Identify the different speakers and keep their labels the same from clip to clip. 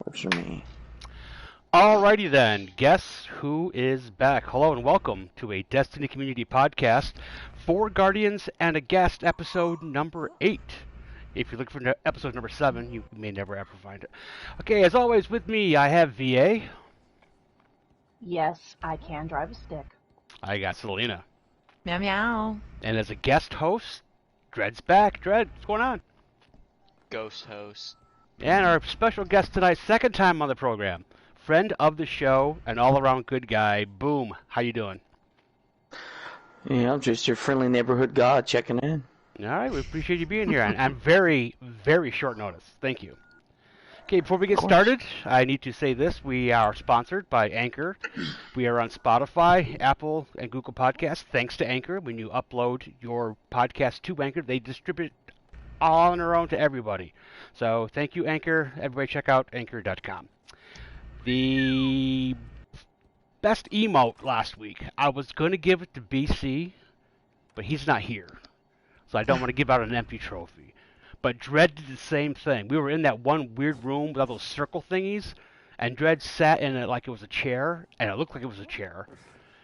Speaker 1: Works for me.
Speaker 2: Alrighty then, guess who is back? Hello and welcome to a Destiny Community Podcast, Four Guardians and a Guest, episode number 8. If you're looking for episode number 7, you may never ever find it. Okay, as always with me, I have VA.
Speaker 3: Yes, I can drive a stick.
Speaker 2: I got Selena.
Speaker 4: Meow meow.
Speaker 2: And as a guest host, Dred's back. Dred, what's going on?
Speaker 5: Ghost host.
Speaker 2: And our special guest tonight, second time on the program, friend of the show, an all-around good guy, Boom. How you doing?
Speaker 1: Yeah, I'm just your friendly neighborhood god checking in.
Speaker 2: All right, we appreciate you being here on very, very short notice. Thank you. Okay, before we get started, I need to say this. We are sponsored by Anchor. We are on Spotify, Apple, and Google Podcasts. Thanks to Anchor, when you upload your podcast to Anchor, they distribute it all on their own to everybody. So thank you, Anchor. Everybody check out Anchor.com. The best emote last week, I was going to give it to BC, but he's not here. So I don't want to give out an empty trophy. But Dred did the same thing. We were in that one weird room with all those circle thingies, and Dred sat in it like it was a chair, and it looked like it was a chair.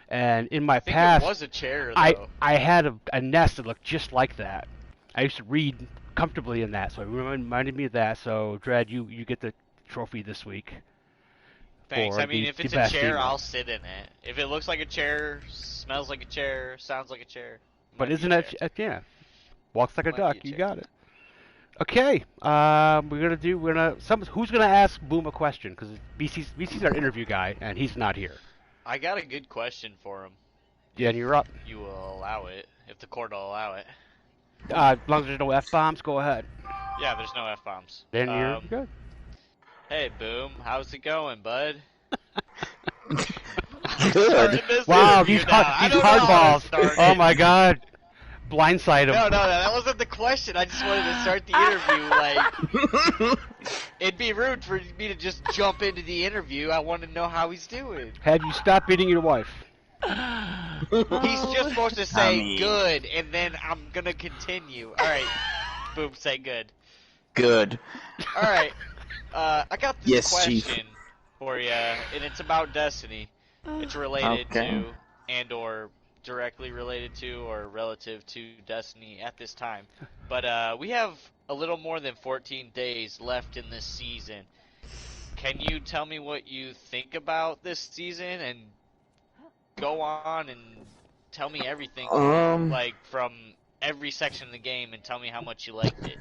Speaker 2: And in my past,
Speaker 5: it was a chair, though.
Speaker 2: I had a nest that looked just like that. I used to read comfortably in that, so it reminded me of that. So Dred, you get the trophy this week.
Speaker 5: Thanks. I mean, if it's a chair, I'll sit in it. If it looks like a chair, smells like a chair, sounds like a chair.
Speaker 2: But isn't it? Yeah. Walks like a duck. You got it. Okay. Who's gonna ask Boom a question? Because BC's our interview guy, and he's not here.
Speaker 5: I got a good question for him.
Speaker 2: Yeah, and you're up.
Speaker 5: You will allow it if the court will allow it.
Speaker 2: As long as there's no F-bombs, go ahead.
Speaker 5: Yeah, there's no F-bombs.
Speaker 2: Then you're good.
Speaker 5: Hey, Boom. How's it going, bud?
Speaker 1: Good.
Speaker 2: Wow, these hardballs. Oh my God. Blindside him.
Speaker 5: No, that wasn't the question. I just wanted to start the interview. It'd be rude for me to just jump into the interview. I want to know how he's doing.
Speaker 2: Have you stopped beating your wife?
Speaker 5: He's just supposed to say good, and then I'm gonna continue. All right, Boom, say good.
Speaker 1: Good.
Speaker 5: All right. I got this question
Speaker 1: Chief.
Speaker 5: for you, and it's about Destiny. It's related to, and/or directly related to, or relative to Destiny at this time. But we have a little more than 14 days left in this season. Can you tell me what you think about this season, and go on and tell me everything, like from every section of the game, and tell me how much you liked it?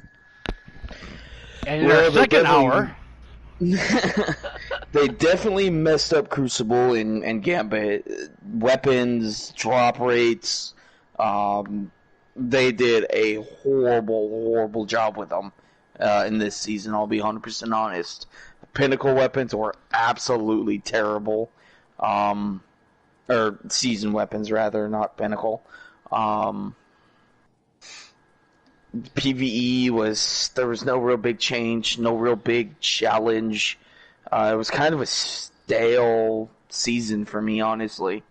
Speaker 2: And in our second hour,
Speaker 1: they definitely messed up Crucible and Gambit. Weapons, drop rates. They did a horrible job with them in this season. I'll be 100% honest. Pinnacle weapons were absolutely terrible. Or season weapons, rather, not Pinnacle. PvE there was no real big change, no real big challenge. It was kind of a stale season for me, honestly.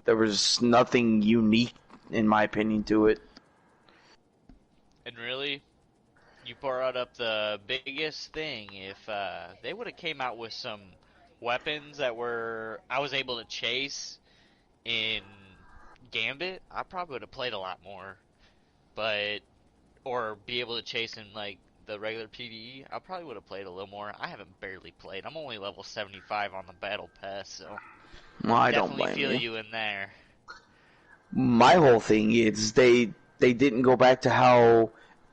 Speaker 1: There was nothing unique, in my opinion, to it.
Speaker 5: And really, you brought up the biggest thing. If they would have came out with some weapons that I was able to chase in Gambit, I probably would have played a lot more. Or be able to chase in like the regular PvE, I probably would have played a little more. I haven't barely played. I'm only level 75 on the battle pass, so
Speaker 1: I
Speaker 5: definitely
Speaker 1: don't blame
Speaker 5: feel you in there.
Speaker 1: My whole thing is they didn't go back to how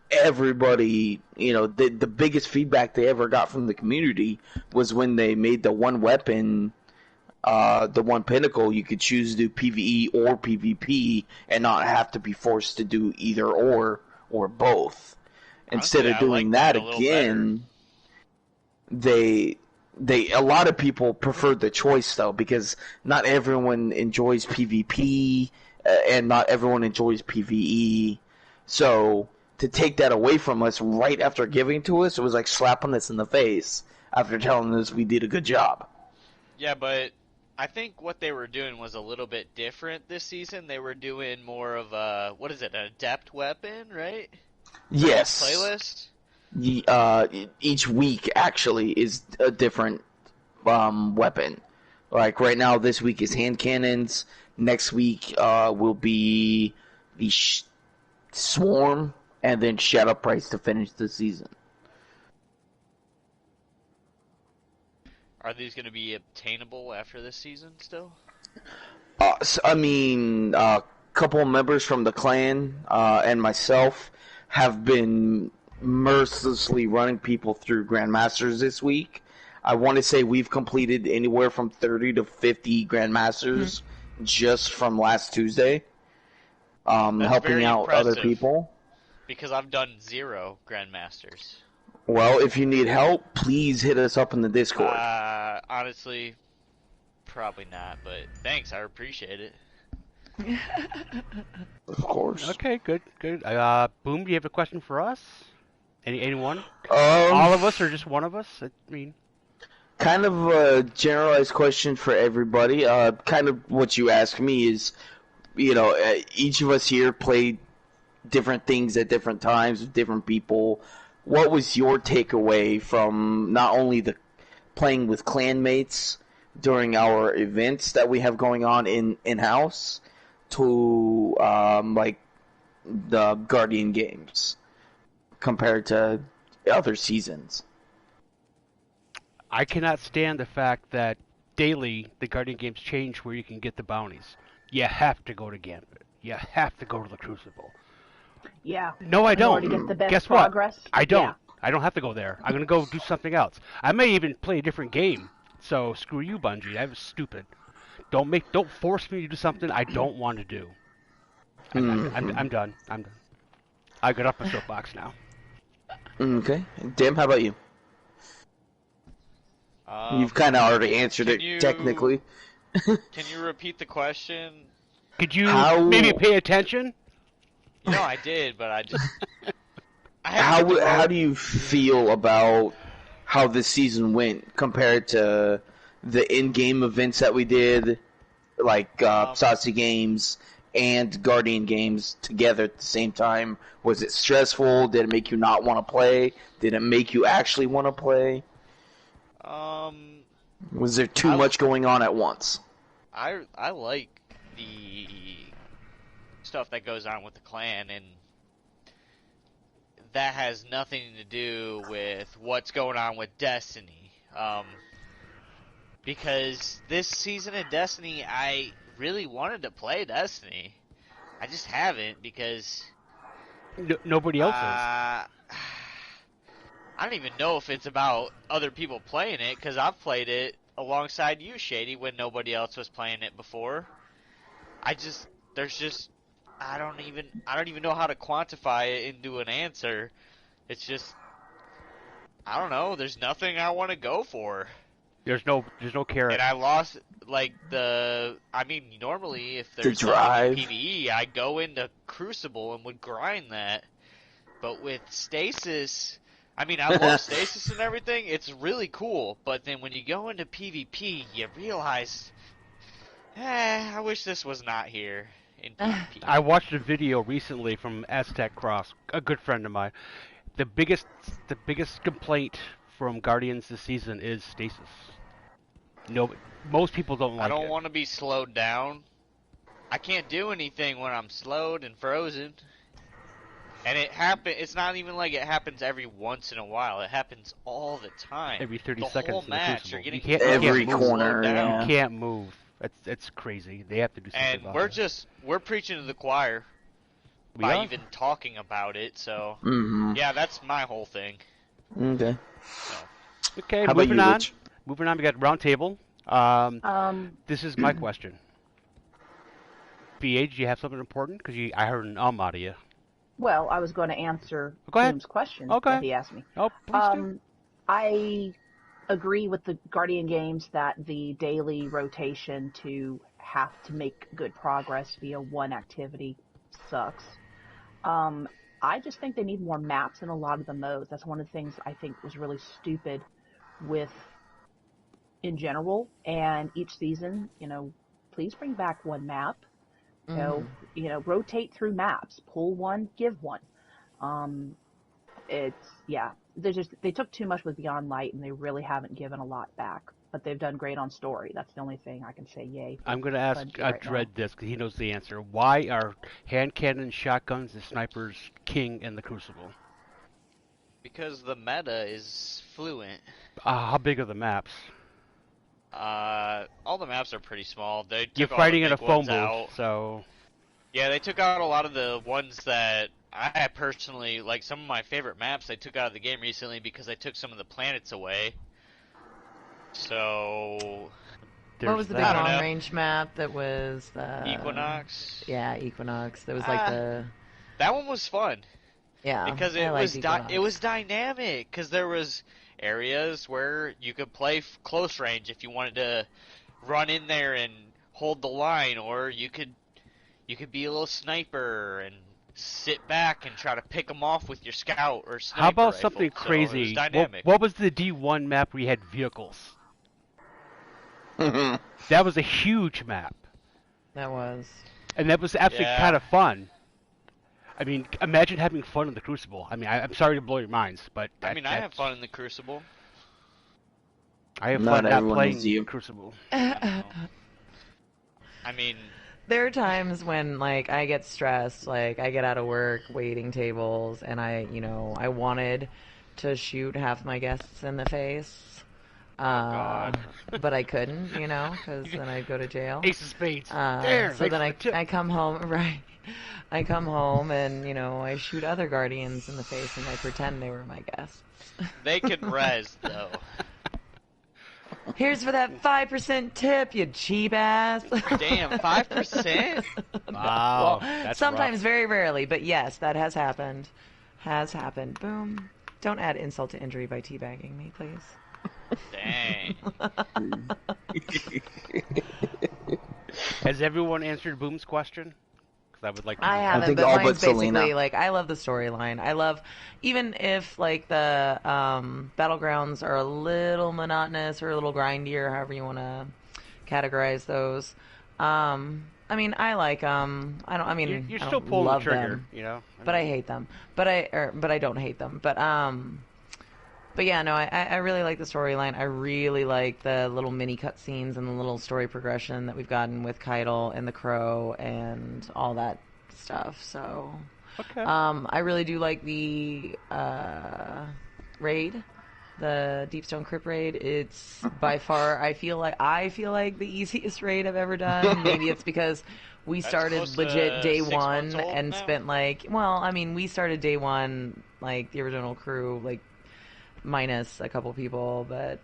Speaker 1: everybody, the biggest feedback they ever got from the community was when they made the one weapon, the one pinnacle, you could choose to do PvE or PvP and not have to be forced to do either or both. Instead of doing that again, a lot of people preferred the choice though, because not everyone enjoys PvP and not everyone enjoys PvE. So to take that away from us right after giving it to us, it was like slapping us in the face after telling us we did a good job.
Speaker 5: Yeah, but I think what they were doing was a little bit different this season. They were doing more of an adept weapon, right?
Speaker 1: Yes.
Speaker 5: Playlist?
Speaker 1: each week actually is a different weapon. Like right now, this week is hand cannons. Next week will be the swarm, and then shadow price to finish the season.
Speaker 5: Are these going to be obtainable after this season still?
Speaker 1: I mean, a couple of members from the clan and myself have been mercilessly running people through Grandmasters this week. I want to say we've completed anywhere from 30 to 50 Grandmasters just from last Tuesday, helping out other people.
Speaker 5: Because I've done 0 Grandmasters.
Speaker 1: Well, if you need help, please hit us up in the Discord.
Speaker 5: Honestly, probably not, but thanks, I appreciate it.
Speaker 1: Of course.
Speaker 2: Okay, good. Boom, do you have a question for us? Anyone?
Speaker 1: Um,
Speaker 2: All of us or just one of us? I mean,
Speaker 1: kind of a generalized question for everybody. Kind of what you asked me is, each of us here played different things at different times with different people. What was your takeaway from not only the playing with clanmates during our events that we have going on in-house to like the Guardian games compared to other seasons?
Speaker 2: I cannot stand the fact that daily the Guardian games change where you can get the bounties. You have to go to Gambit. You have to go to the Crucible.
Speaker 3: Yeah.
Speaker 2: No, I don't.
Speaker 3: In order to get the best
Speaker 2: Guess
Speaker 3: progress.
Speaker 2: what? I don't.
Speaker 3: Yeah.
Speaker 2: I don't have to go there. I'm going to go do something else. I may even play a different game. So screw you, Bungie. That was stupid. Don't force me to do something I don't want to do. I'm done. I got up my soapbox now.
Speaker 1: Okay. Dim, how about you? You've kind of already answered it, technically.
Speaker 5: Can you repeat the question?
Speaker 2: Could you maybe pay attention?
Speaker 5: No, I did, but I just...
Speaker 1: How do you feel about how this season went compared to the in-game events that we did, like Saucy Games and Guardian Games together at the same time? Was it stressful? Did it make you not want to play? Did it make you actually want to play? Was there too much going on at once?
Speaker 5: I like the stuff that goes on with the clan, and that has nothing to do with what's going on with Destiny. Because this season of Destiny, I really wanted to play Destiny. I just haven't because...
Speaker 2: nobody else is.
Speaker 5: I don't even know if it's about other people playing it, because I've played it alongside you, Shady, when nobody else was playing it before. I don't even know how to quantify it into an answer. It's just, I don't know. There's nothing I want to go for.
Speaker 2: There's no carrot.
Speaker 5: And I lost normally if there's
Speaker 1: drive.
Speaker 5: PvE, I go into Crucible and would grind that. But with Stasis, I love Stasis and everything. It's really cool. But then when you go into PvP, you realize, I wish this was not here.
Speaker 2: I watched a video recently from Aztec Cross, a good friend of mine. The biggest complaint from Guardians this season is stasis. No, most people don't like it.
Speaker 5: I don't want to be slowed down. I can't do anything when I'm slowed and frozen. And it's not even like it happens every once in a while. It happens all the time.
Speaker 2: Every 30
Speaker 5: the
Speaker 2: seconds
Speaker 5: whole
Speaker 2: in the
Speaker 5: match,
Speaker 2: Crucible.
Speaker 5: you're
Speaker 2: You
Speaker 5: getting
Speaker 1: every corner. Yeah.
Speaker 2: You can't move. It's crazy. They have to do something
Speaker 5: and
Speaker 2: about
Speaker 5: we're
Speaker 2: it.
Speaker 5: We're preaching to the choir by even talking about it. So yeah, that's my whole thing.
Speaker 1: Okay.
Speaker 5: So.
Speaker 2: Okay,
Speaker 1: how
Speaker 2: moving
Speaker 1: about you,
Speaker 2: on.
Speaker 1: Rich?
Speaker 2: Moving on, we got round table. This is my question. BA, do you have something important? Because I heard an out of you.
Speaker 3: Well, I was going to answer Boom's question that he asked me.
Speaker 2: Oh, please do.
Speaker 3: I agree with the Guardian games that the daily rotation to have to make good progress via one activity sucks. I just think they need more maps in a lot of the modes. That's one of the things I think was really stupid in general. And each season, please bring back one map. Rotate through maps. Pull one, give one. they took too much with Beyond Light, and they really haven't given a lot back. But they've done great on story. That's the only thing I can say. Yay!
Speaker 2: I'm going to ask Dread this because he knows the answer. Why are hand cannons, shotguns, and snipers king in the Crucible?
Speaker 5: Because the meta is fluent.
Speaker 2: How big are the maps?
Speaker 5: All the maps are pretty small. They took
Speaker 2: You're
Speaker 5: all
Speaker 2: fighting
Speaker 5: the
Speaker 2: in a
Speaker 5: big
Speaker 2: phone
Speaker 5: ones
Speaker 2: booth,
Speaker 5: out.
Speaker 2: so...
Speaker 5: Yeah, they took out a lot of the ones that I personally, like some of my favorite maps they took out of the game recently because they took some of the planets away. So...
Speaker 4: What was the big long-range map that was...
Speaker 5: Equinox?
Speaker 4: Yeah, Equinox. That was like the...
Speaker 5: That one was fun.
Speaker 4: Yeah,
Speaker 5: because it was dynamic. Because there was areas where you could play close range if you wanted to run in there and hold the line, or you could be a little sniper and sit back and try to pick them off with your scout or sniper
Speaker 2: How about
Speaker 5: rifle.
Speaker 2: something crazy?
Speaker 5: It was dynamic.
Speaker 2: What was the D1 map where you had vehicles? That was a huge map.
Speaker 4: That was.
Speaker 2: And that was actually kind of fun. I mean, imagine having fun in the Crucible. I mean, I'm sorry to blow your minds, but...
Speaker 5: I have fun in the Crucible.
Speaker 2: I have fun not playing Crucible.
Speaker 5: I mean...
Speaker 4: There are times when, like, I get stressed, like, I get out of work, waiting tables, and I wanted to shoot half my guests in the face.
Speaker 5: God.
Speaker 4: But I couldn't, because then I'd go to jail.
Speaker 2: Ace of Spades.
Speaker 4: So then I come home, right? I come home and, I shoot other Guardians in the face and I pretend they were my guests.
Speaker 5: They could res, though.
Speaker 4: Here's for that 5% tip, you cheap ass.
Speaker 5: Damn, 5%?
Speaker 2: Wow.
Speaker 4: Well,
Speaker 2: that's
Speaker 4: sometimes,
Speaker 2: rough.
Speaker 4: very rarely, but yes, that has happened. Has happened. Boom. Don't add insult to injury by teabagging me, please.
Speaker 5: Dang.
Speaker 2: Has everyone answered Boom's question? Because I would like to.
Speaker 4: I haven't, but mine's basically like I love the storyline. I love, even if like the battlegrounds are a little monotonous or a little grindier, however you want to categorize those. I mean, I like them.
Speaker 2: You're still pulling the trigger,
Speaker 4: But I hate them. But I don't hate them. But yeah, no, I really like the storyline. I really like the little mini cutscenes and the little story progression that we've gotten with Keitel and the Crow and all that stuff. So,
Speaker 2: okay.
Speaker 4: I really do like the raid, the Deepstone Crypt raid. It's by far, I feel like the easiest raid I've ever done. Maybe it's because we started legit day one and
Speaker 5: now.
Speaker 4: spent we started day one, like the original crew, like, minus a couple people, but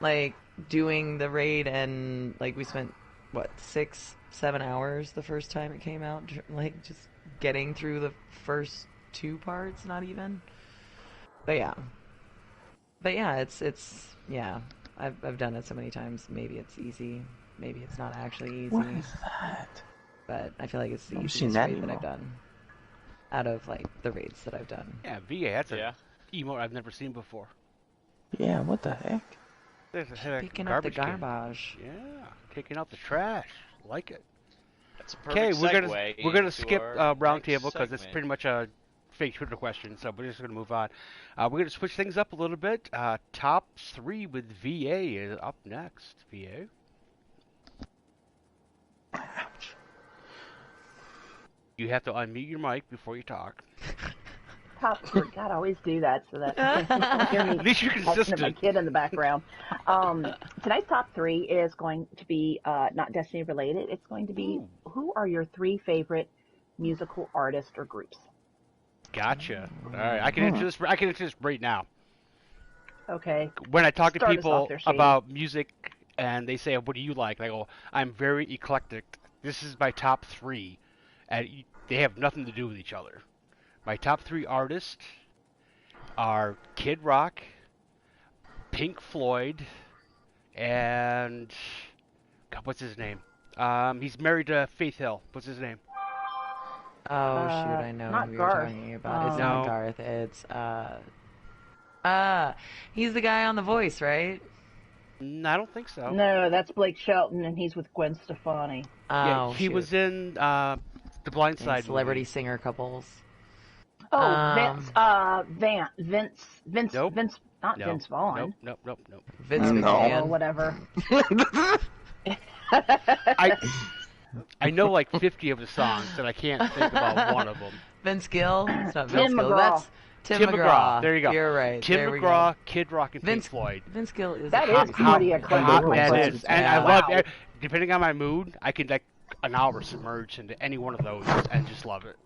Speaker 4: like doing the raid and like we spent 6-7 hours the first time it came out, like just getting through the first 2 parts, not even. But yeah, it's I've done it so many times. Maybe it's easy, maybe it's not actually easy.
Speaker 1: What is that?
Speaker 4: But I feel like it's the easiest raid that I've done out of like the raids that I've done.
Speaker 2: Yeah, VA. That's a emote I've never seen before.
Speaker 1: Yeah, what the heck?
Speaker 4: Picking up the garbage.
Speaker 2: Yeah, kicking out the trash. Like it.
Speaker 5: That's a perfect segue.
Speaker 2: We're gonna skip roundtable because it's pretty much a fake Twitter question, so we're just gonna move on. We're gonna switch things up a little bit. Top 3 with VA is up next. VA.
Speaker 1: Ouch.
Speaker 2: You have to unmute your mic before you talk.
Speaker 3: Top 3. God, I always do that so that you hear me
Speaker 2: At least you're consistent.
Speaker 3: my kid in the background. Tonight's top 3 is going to be not Destiny related. It's going to be who are your 3 favorite musical artists or groups?
Speaker 2: Gotcha. All right, I can answer this. I can answer this right now.
Speaker 3: Okay.
Speaker 2: When I talk to
Speaker 3: Start us
Speaker 2: people
Speaker 3: off there, Shady.
Speaker 2: about music and they say, "What do you like?" I go, "I'm very eclectic. This is my top 3," and they have nothing to do with each other. My top 3 artists are Kid Rock, Pink Floyd, and God, what's his name? He's married to Faith Hill. What's his name?
Speaker 4: Oh shoot, I know
Speaker 3: not
Speaker 4: who
Speaker 3: Garth.
Speaker 4: you're talking about. It's
Speaker 2: No.
Speaker 4: not Garth. It's he's the guy on The Voice, right?
Speaker 2: I don't think so.
Speaker 3: No, that's Blake Shelton, and he's with Gwen Stefani.
Speaker 2: Yeah,
Speaker 4: Oh,
Speaker 2: he
Speaker 4: shoot.
Speaker 2: was in The Blind
Speaker 4: And
Speaker 2: Side
Speaker 4: celebrity
Speaker 2: movie.
Speaker 4: singer couples.
Speaker 3: Oh, Vince,
Speaker 2: Nope.
Speaker 3: not
Speaker 2: No.
Speaker 3: Vince Vaughn.
Speaker 2: Nope.
Speaker 4: Vince
Speaker 3: Oh,
Speaker 4: McMahon.
Speaker 3: whatever.
Speaker 2: I know like 50 of the songs, and I can't think about one of them.
Speaker 4: Vince Gill. It's not Vince
Speaker 3: Tim
Speaker 4: Gill.
Speaker 3: McGraw.
Speaker 4: That's Tim McGraw.
Speaker 2: There you go.
Speaker 4: You're right.
Speaker 2: Tim
Speaker 4: there we
Speaker 2: McGraw,
Speaker 4: go.
Speaker 2: Kid Rock, and Pink Floyd.
Speaker 4: Vince Gill is
Speaker 3: That
Speaker 4: a
Speaker 3: is pretty eclectic, my
Speaker 2: That
Speaker 3: friend.
Speaker 2: is, and
Speaker 4: Yeah.
Speaker 2: I love.
Speaker 3: Wow.
Speaker 2: Depending on my mood, I can like an hour submerge into any one of those and just love it.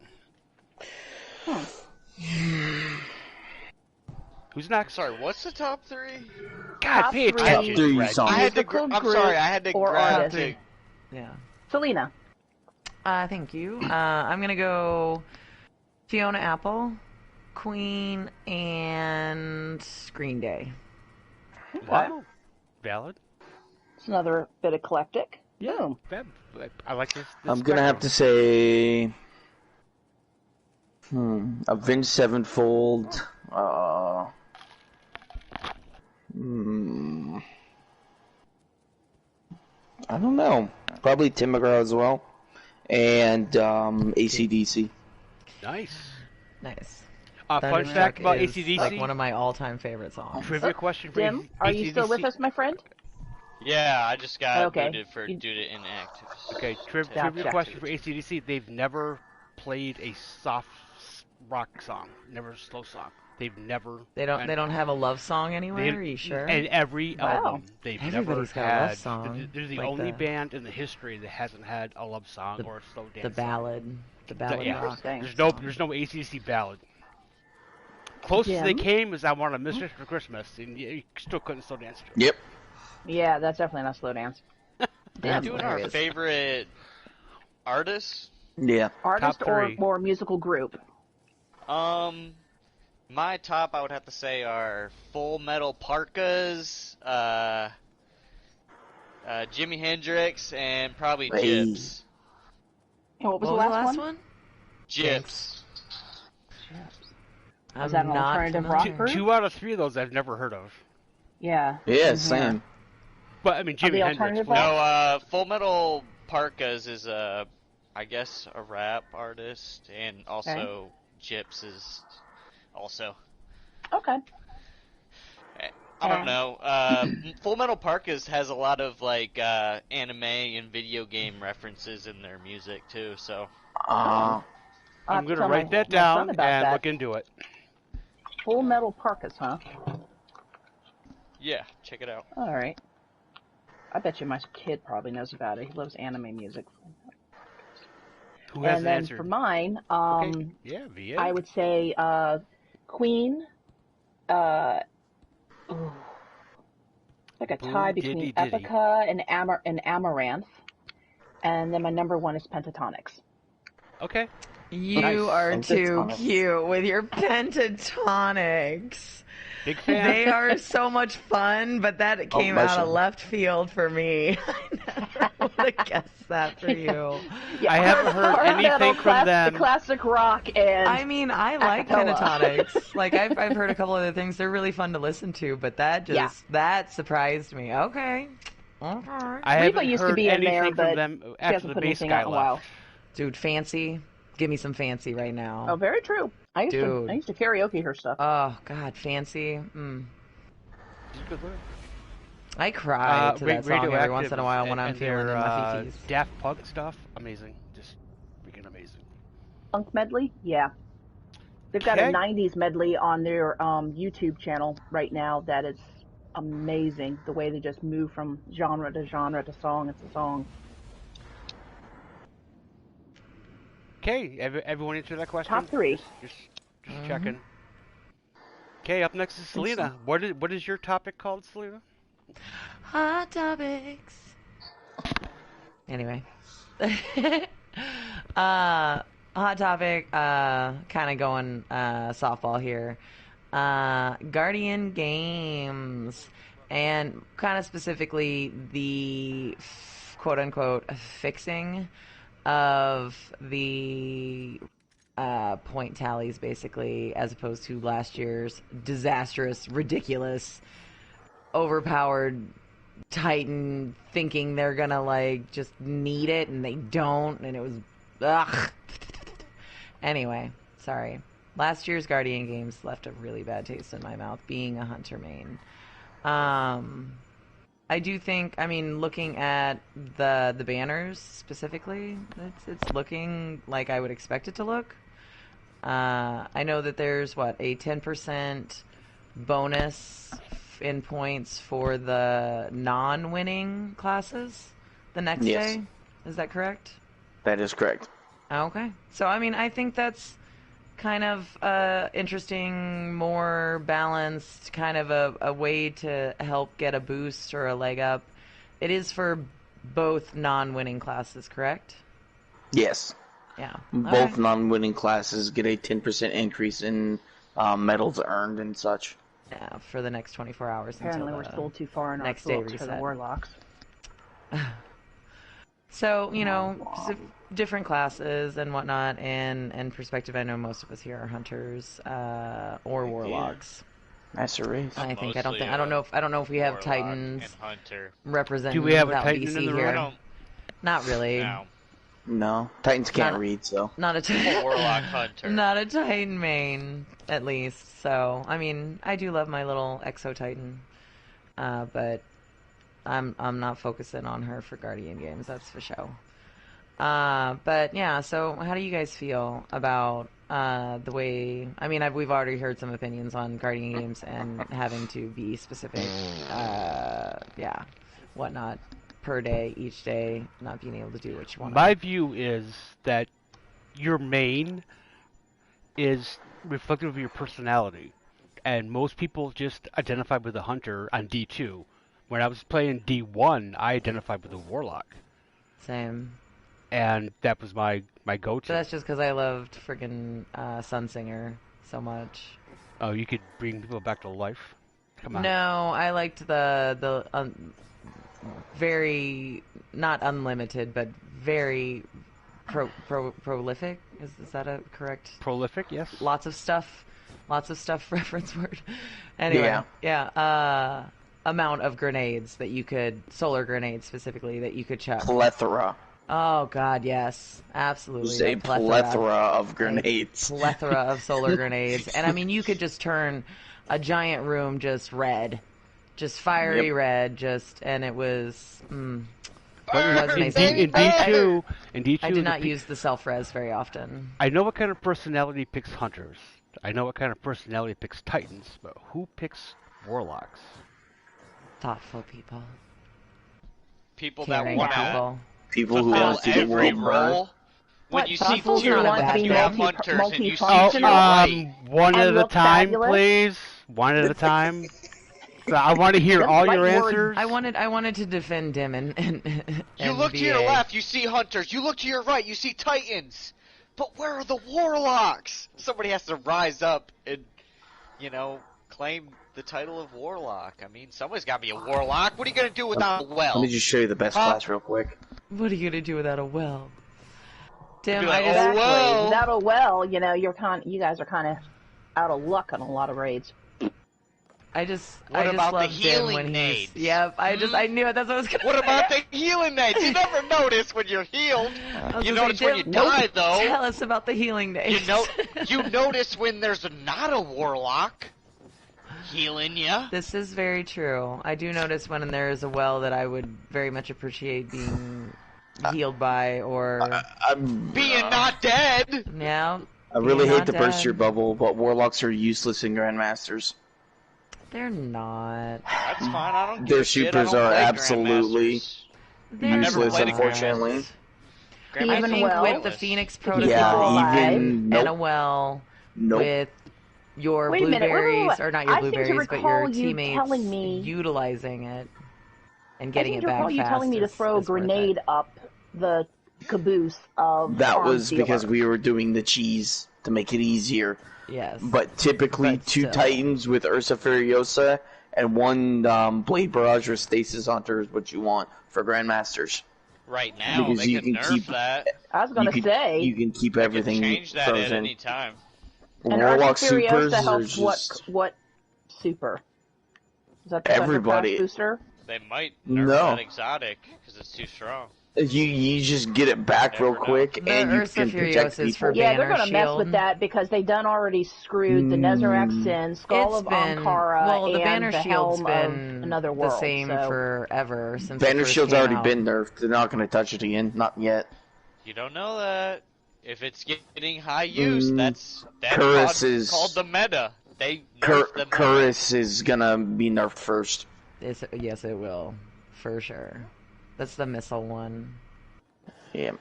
Speaker 2: Who's next?
Speaker 5: Sorry, what's the top 3?
Speaker 2: God,
Speaker 3: Top
Speaker 2: pay
Speaker 3: three.
Speaker 2: attention.
Speaker 1: Top three
Speaker 2: Reg.
Speaker 1: songs.
Speaker 5: I had to.
Speaker 3: Musical
Speaker 5: I'm
Speaker 3: group
Speaker 5: sorry, I had to
Speaker 3: or
Speaker 5: grab
Speaker 3: artist.
Speaker 5: to.
Speaker 4: Yeah.
Speaker 3: Selena.
Speaker 4: Thank you. I'm gonna go Fiona Apple, Queen, and Green Day.
Speaker 2: Wow, valid.
Speaker 3: It's another bit eclectic.
Speaker 2: Yeah,
Speaker 3: Boom.
Speaker 2: I like this.
Speaker 1: I'm gonna have to say, Avenged Sevenfold. I don't know. Probably Tim McGraw as well, and AC/DC.
Speaker 2: Nice.
Speaker 4: Nice.
Speaker 2: Fun
Speaker 4: Thunderstruck
Speaker 2: fact about
Speaker 4: is,
Speaker 2: AC/DC.
Speaker 4: like one of my all-time favorite songs.
Speaker 2: Trivia question for
Speaker 3: Jim, are you still with us, my friend?
Speaker 5: Yeah, I just got
Speaker 3: Okay.
Speaker 5: booted for due to inactive.
Speaker 2: Okay, trivia
Speaker 3: Gotcha.
Speaker 2: question for AC/DC. They've never played a soft rock song, never a slow song. They've never.
Speaker 4: They don't have a love song anywhere. Are you sure?
Speaker 2: And every
Speaker 3: Wow.
Speaker 2: album, they've
Speaker 4: Everybody's
Speaker 2: never
Speaker 4: got a love
Speaker 2: had.
Speaker 4: song,
Speaker 2: They're the
Speaker 4: like
Speaker 2: only
Speaker 4: the-
Speaker 2: band in the history that hasn't had a love song or a slow dance.
Speaker 4: the ballad. The ballad
Speaker 2: Yeah.
Speaker 4: rock.
Speaker 3: Interesting.
Speaker 2: There's no AC/DC ballad. Closest they
Speaker 3: Jim?
Speaker 2: came is I Want a Mistress for Christmas, and you still couldn't slow dance to it.
Speaker 1: Yep.
Speaker 3: Yeah, that's definitely not slow dance.
Speaker 4: Yeah,
Speaker 5: Doing our
Speaker 4: hilarious.
Speaker 5: favorite artists.
Speaker 1: Yeah.
Speaker 3: Artist
Speaker 2: Top
Speaker 3: or,
Speaker 2: three.
Speaker 3: or musical group.
Speaker 5: My top I would have to say are Full Metal Parkas, Jimi Hendrix, and probably
Speaker 1: Hey.
Speaker 5: Gyps.
Speaker 3: And what was
Speaker 4: What
Speaker 3: the
Speaker 4: was
Speaker 3: last one?
Speaker 5: Gyps.
Speaker 4: I'm
Speaker 3: that an
Speaker 4: not
Speaker 3: alternative
Speaker 4: familiar.
Speaker 3: rock group?
Speaker 2: 2 out of 3 of those I've never heard of.
Speaker 3: Yeah.
Speaker 1: Yeah,
Speaker 3: Mhm.
Speaker 1: same.
Speaker 2: But I mean,
Speaker 3: Are
Speaker 2: Jimi
Speaker 3: they
Speaker 2: Hendrix.
Speaker 3: alternative
Speaker 2: was-
Speaker 3: rock?
Speaker 5: No, Full Metal Parkas is I guess a rap artist, and also Gyps is also.
Speaker 3: Okay.
Speaker 5: I don't know. Full Metal Parkas has a lot of like anime and video game references in their music too. So
Speaker 1: Uh,
Speaker 3: I'll
Speaker 2: I'm
Speaker 3: have to
Speaker 2: going to
Speaker 3: tell
Speaker 2: write
Speaker 3: my
Speaker 2: that
Speaker 3: son
Speaker 2: down
Speaker 3: about
Speaker 2: and
Speaker 3: that.
Speaker 2: look into it.
Speaker 3: Full Metal Parkas, huh?
Speaker 5: yeah, check it out.
Speaker 3: All right. I bet you my kid probably knows about it. He loves anime music.
Speaker 2: Who
Speaker 3: And
Speaker 2: hasn't
Speaker 3: then
Speaker 2: answered?
Speaker 3: for mine,
Speaker 2: Okay. Yeah, VA.
Speaker 3: I would say Queen. Ooh, like a tie
Speaker 2: Boo
Speaker 3: between
Speaker 2: diddy diddy.
Speaker 3: Epica and Amaranth. And then my number one is Pentatonics.
Speaker 2: Okay.
Speaker 4: You
Speaker 2: Nice.
Speaker 4: are too
Speaker 1: Pentatonics.
Speaker 4: cute with your pentatonics.
Speaker 2: Big fan.
Speaker 4: They are so much fun, but that came
Speaker 1: bless
Speaker 4: out of
Speaker 1: you.
Speaker 4: left field for me. I never would have guessed that for you.
Speaker 2: I haven't heard
Speaker 3: Hard
Speaker 2: anything
Speaker 3: metal,
Speaker 2: from them.
Speaker 3: Classic rock and
Speaker 4: I mean, I like
Speaker 3: Acapella.
Speaker 4: pentatonics. Like I've heard a couple other things. They're really fun to listen to, but that just
Speaker 3: Yeah.
Speaker 4: that surprised me. Okay.
Speaker 2: I
Speaker 3: Reba
Speaker 2: haven't
Speaker 3: used to
Speaker 2: heard
Speaker 3: be in
Speaker 2: anything
Speaker 3: there,
Speaker 2: from
Speaker 3: but
Speaker 2: them
Speaker 3: she
Speaker 2: after
Speaker 3: hasn't
Speaker 2: the
Speaker 3: put
Speaker 2: bass
Speaker 3: anything
Speaker 2: guy
Speaker 3: out in a while.
Speaker 2: left.
Speaker 4: Dude, fancy. Give me some fancy right now.
Speaker 3: Oh, very true. I used
Speaker 4: Dude.
Speaker 3: to karaoke her stuff.
Speaker 4: Oh God, fancy.
Speaker 2: She's a good lyric.
Speaker 4: I cry to that song every
Speaker 2: Radioactive
Speaker 4: once in a while when
Speaker 2: and
Speaker 4: I'm feeling
Speaker 2: their,
Speaker 4: in my feces.
Speaker 2: Daft Punk stuff, amazing. Just freaking amazing.
Speaker 3: Funk medley, yeah. They've got
Speaker 2: Okay.
Speaker 3: a '90s medley on their YouTube channel right now that is amazing. The way they just move from genre to genre to song to song.
Speaker 2: Okay, everyone answer that question?
Speaker 3: Top three.
Speaker 2: Just checking. Okay, up next is Selena. What is your topic called, Selena?
Speaker 4: Hot topics. Anyway. Hot topic, kind of going softball here. Guardian games. And kind of specifically the quote-unquote fixing of the point tallies, basically, as opposed to last year's disastrous, ridiculous, overpowered Titan thinking they're gonna like just need it and they don't, and it was ugh. Anyway, sorry. Last year's Guardian games left a really bad taste in my mouth, being a hunter main. I do think, I mean, looking at the banners specifically, it's looking like I would expect it to look. I know that there's, a 10% bonus in points for the non-winning classes the next day. Is that correct?
Speaker 1: That is correct.
Speaker 4: Okay. So, I mean, I think that's kind of interesting, more balanced, kind of a way to help get a boost or a leg up. It is for both non-winning classes, correct?
Speaker 1: Yes.
Speaker 4: Yeah.
Speaker 1: Both non-winning classes get a 10% increase in medals earned and such.
Speaker 4: Yeah, for the next 24 hours.
Speaker 3: Apparently
Speaker 4: until
Speaker 3: we're still too far in our
Speaker 4: next day
Speaker 3: books for the
Speaker 4: reset.
Speaker 3: Warlocks.
Speaker 4: So, different classes and whatnot, and perspective. I know most of us here are hunters or warlocks.
Speaker 1: Master race.
Speaker 4: I don't know if we have Titans representing.
Speaker 2: Do we have a
Speaker 4: Titan
Speaker 2: Titan in the room?
Speaker 4: Not really.
Speaker 1: No. Titans can't read, so.
Speaker 4: Not a
Speaker 5: Warlock hunter.
Speaker 4: Not a Titan main, at least. So, I mean, I do love my little Exo Titan, but I'm not focusing on her for Guardian games. That's for show. But yeah. So, how do you guys feel about the way? I mean, we've already heard some opinions on Guardian games and having to be specific. Whatnot. Per day, each day, not being able to do what you want.
Speaker 2: My view is that your main is reflective of your personality, and most people just identify with a hunter on D2. When I was playing D1, I identified with a warlock.
Speaker 4: Same.
Speaker 2: And that was my go-to.
Speaker 4: So that's just because I loved friggin' Sunsinger so much.
Speaker 2: Oh, you could bring people back to life? Come on.
Speaker 4: No, I liked the very, not unlimited, but very prolific. Is that a correct?
Speaker 2: Prolific, yes.
Speaker 4: Lots of stuff reference word. Anyway, yeah. Amount of grenades that you could, solar grenades specifically, that you could chuck.
Speaker 1: Plethora.
Speaker 4: Oh god, yes, absolutely.
Speaker 1: There's a plethora of grenades.
Speaker 4: A plethora of solar grenades, and I mean, you could just turn a giant room just red. Just fiery red, and it was.
Speaker 2: But in D2,
Speaker 4: I do not use the self-res very often.
Speaker 2: I know what kind of personality picks hunters. I know what kind of personality picks titans, but who picks warlocks?
Speaker 4: Thoughtful people.
Speaker 5: People that want to.
Speaker 1: People who want to see the world burn.
Speaker 5: When you see two
Speaker 3: you
Speaker 5: have hunters and you see to your right.
Speaker 2: One at a time, please. One at a time. So I want to hear all your answers.
Speaker 4: I wanted to defend him and
Speaker 5: you look to your left, you see hunters. You look to your right, you see titans. But where are the warlocks? Somebody has to rise up and, claim the title of warlock. I mean, somebody's got to be a warlock. What are you going to do without a well?
Speaker 1: Let me just show you the best class real quick.
Speaker 4: What are you going to do without a well? Tim,
Speaker 3: without a well, you guys are kind of out of luck on a lot of raids.
Speaker 4: I just
Speaker 5: about
Speaker 4: loved
Speaker 5: the healing
Speaker 4: him
Speaker 5: nades?
Speaker 4: Yep, I knew it. That's what I was going to
Speaker 5: What about the healing nades? You never notice when you're healed. You notice when you die, though.
Speaker 4: Tell us about the healing nades.
Speaker 5: You notice when there's not a warlock healing you.
Speaker 4: This is very true. I do notice when there is a well that I would very much appreciate being healed by, or
Speaker 5: being not dead.
Speaker 4: Yeah.
Speaker 1: I really hate to burst your bubble, but warlocks are useless in grandmasters.
Speaker 4: They're not.
Speaker 5: That's fine. I don't.
Speaker 1: Their supers are absolutely useless,
Speaker 5: played a
Speaker 1: unfortunately.
Speaker 4: I think with the Phoenix Protocol and a well with your blueberries, or not your blueberries, but your teammates utilizing it and getting it back fast.
Speaker 3: I think you telling me to throw a grenade up the caboose of
Speaker 1: that was because we were doing the cheese to make it easier.
Speaker 4: Yes.
Speaker 1: But typically, two Titans with Ursa Furiosa and one Blade Barrage or Stasis Hunter is what you want for Grandmasters.
Speaker 5: Right now, because you can keep that.
Speaker 3: I was going to say
Speaker 1: you can keep everything
Speaker 5: change that
Speaker 1: frozen.
Speaker 5: At any time.
Speaker 3: And
Speaker 1: Warlock
Speaker 3: Ursa Furiosa
Speaker 1: supers
Speaker 3: helps
Speaker 1: are just
Speaker 3: what super? Is that the
Speaker 1: everybody
Speaker 3: booster?
Speaker 5: They might nerf that exotic because it's too strong.
Speaker 1: You just get it back real
Speaker 5: Never know.
Speaker 1: quick,
Speaker 4: The
Speaker 1: and you
Speaker 4: Ursa
Speaker 1: can protect
Speaker 4: Furiosa is for
Speaker 1: people.
Speaker 3: Yeah, they're
Speaker 4: Banner
Speaker 3: going to mess
Speaker 4: Shield.
Speaker 3: with that because they done already screwed the Nezarec Sin, Skull of Ankara,
Speaker 4: well, the
Speaker 3: and
Speaker 4: Banner
Speaker 3: the
Speaker 4: Shield's
Speaker 3: Helm
Speaker 4: been
Speaker 3: of Another
Speaker 4: the
Speaker 3: World.
Speaker 4: same
Speaker 3: so.
Speaker 4: forever since it
Speaker 1: Banner
Speaker 4: first
Speaker 1: Shield's
Speaker 4: came
Speaker 1: already
Speaker 4: out.
Speaker 1: been nerfed. They're not going to touch it again. Not yet.
Speaker 5: You don't know that. If it's getting high use, that's
Speaker 1: Curus
Speaker 5: called the meta. They nerf the meta.
Speaker 1: Curus is going to be nerfed first.
Speaker 4: Yes, it will, for sure. That's the missile one.
Speaker 1: Yeah.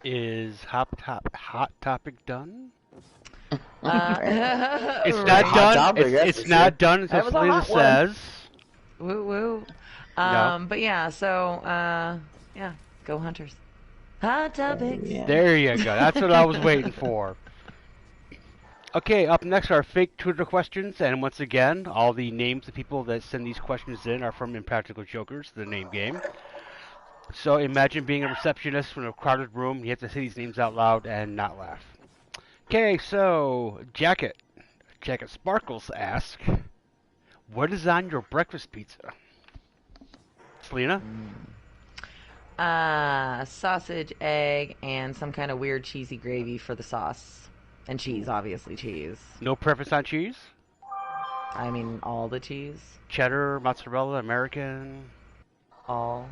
Speaker 2: Is Hot Topic done? It's
Speaker 4: It's
Speaker 2: not
Speaker 1: Hot
Speaker 2: done.
Speaker 1: topic, that's
Speaker 2: It's
Speaker 1: for
Speaker 2: not
Speaker 1: sure.
Speaker 2: done until
Speaker 3: That was a
Speaker 2: Selena
Speaker 3: hot one.
Speaker 2: says.
Speaker 4: Woo woo.
Speaker 2: No.
Speaker 4: But yeah, so yeah, go Hunters. Hot topic.
Speaker 1: Yeah.
Speaker 2: There you go. That's what I was waiting for. Okay, up next are fake Twitter questions, and once again, all the names of people that send these questions in are from Impractical Jokers, the name game. So imagine being a receptionist in a crowded room. You have to say these names out loud and not laugh. Okay, so Jacket Sparkles asks, what is on your breakfast pizza? Selena?
Speaker 4: Sausage, egg, and some kind of weird cheesy gravy for the sauce. And cheese, obviously cheese.
Speaker 2: No preference on cheese?
Speaker 4: I mean, all the cheese.
Speaker 2: Cheddar, mozzarella, American,
Speaker 4: All.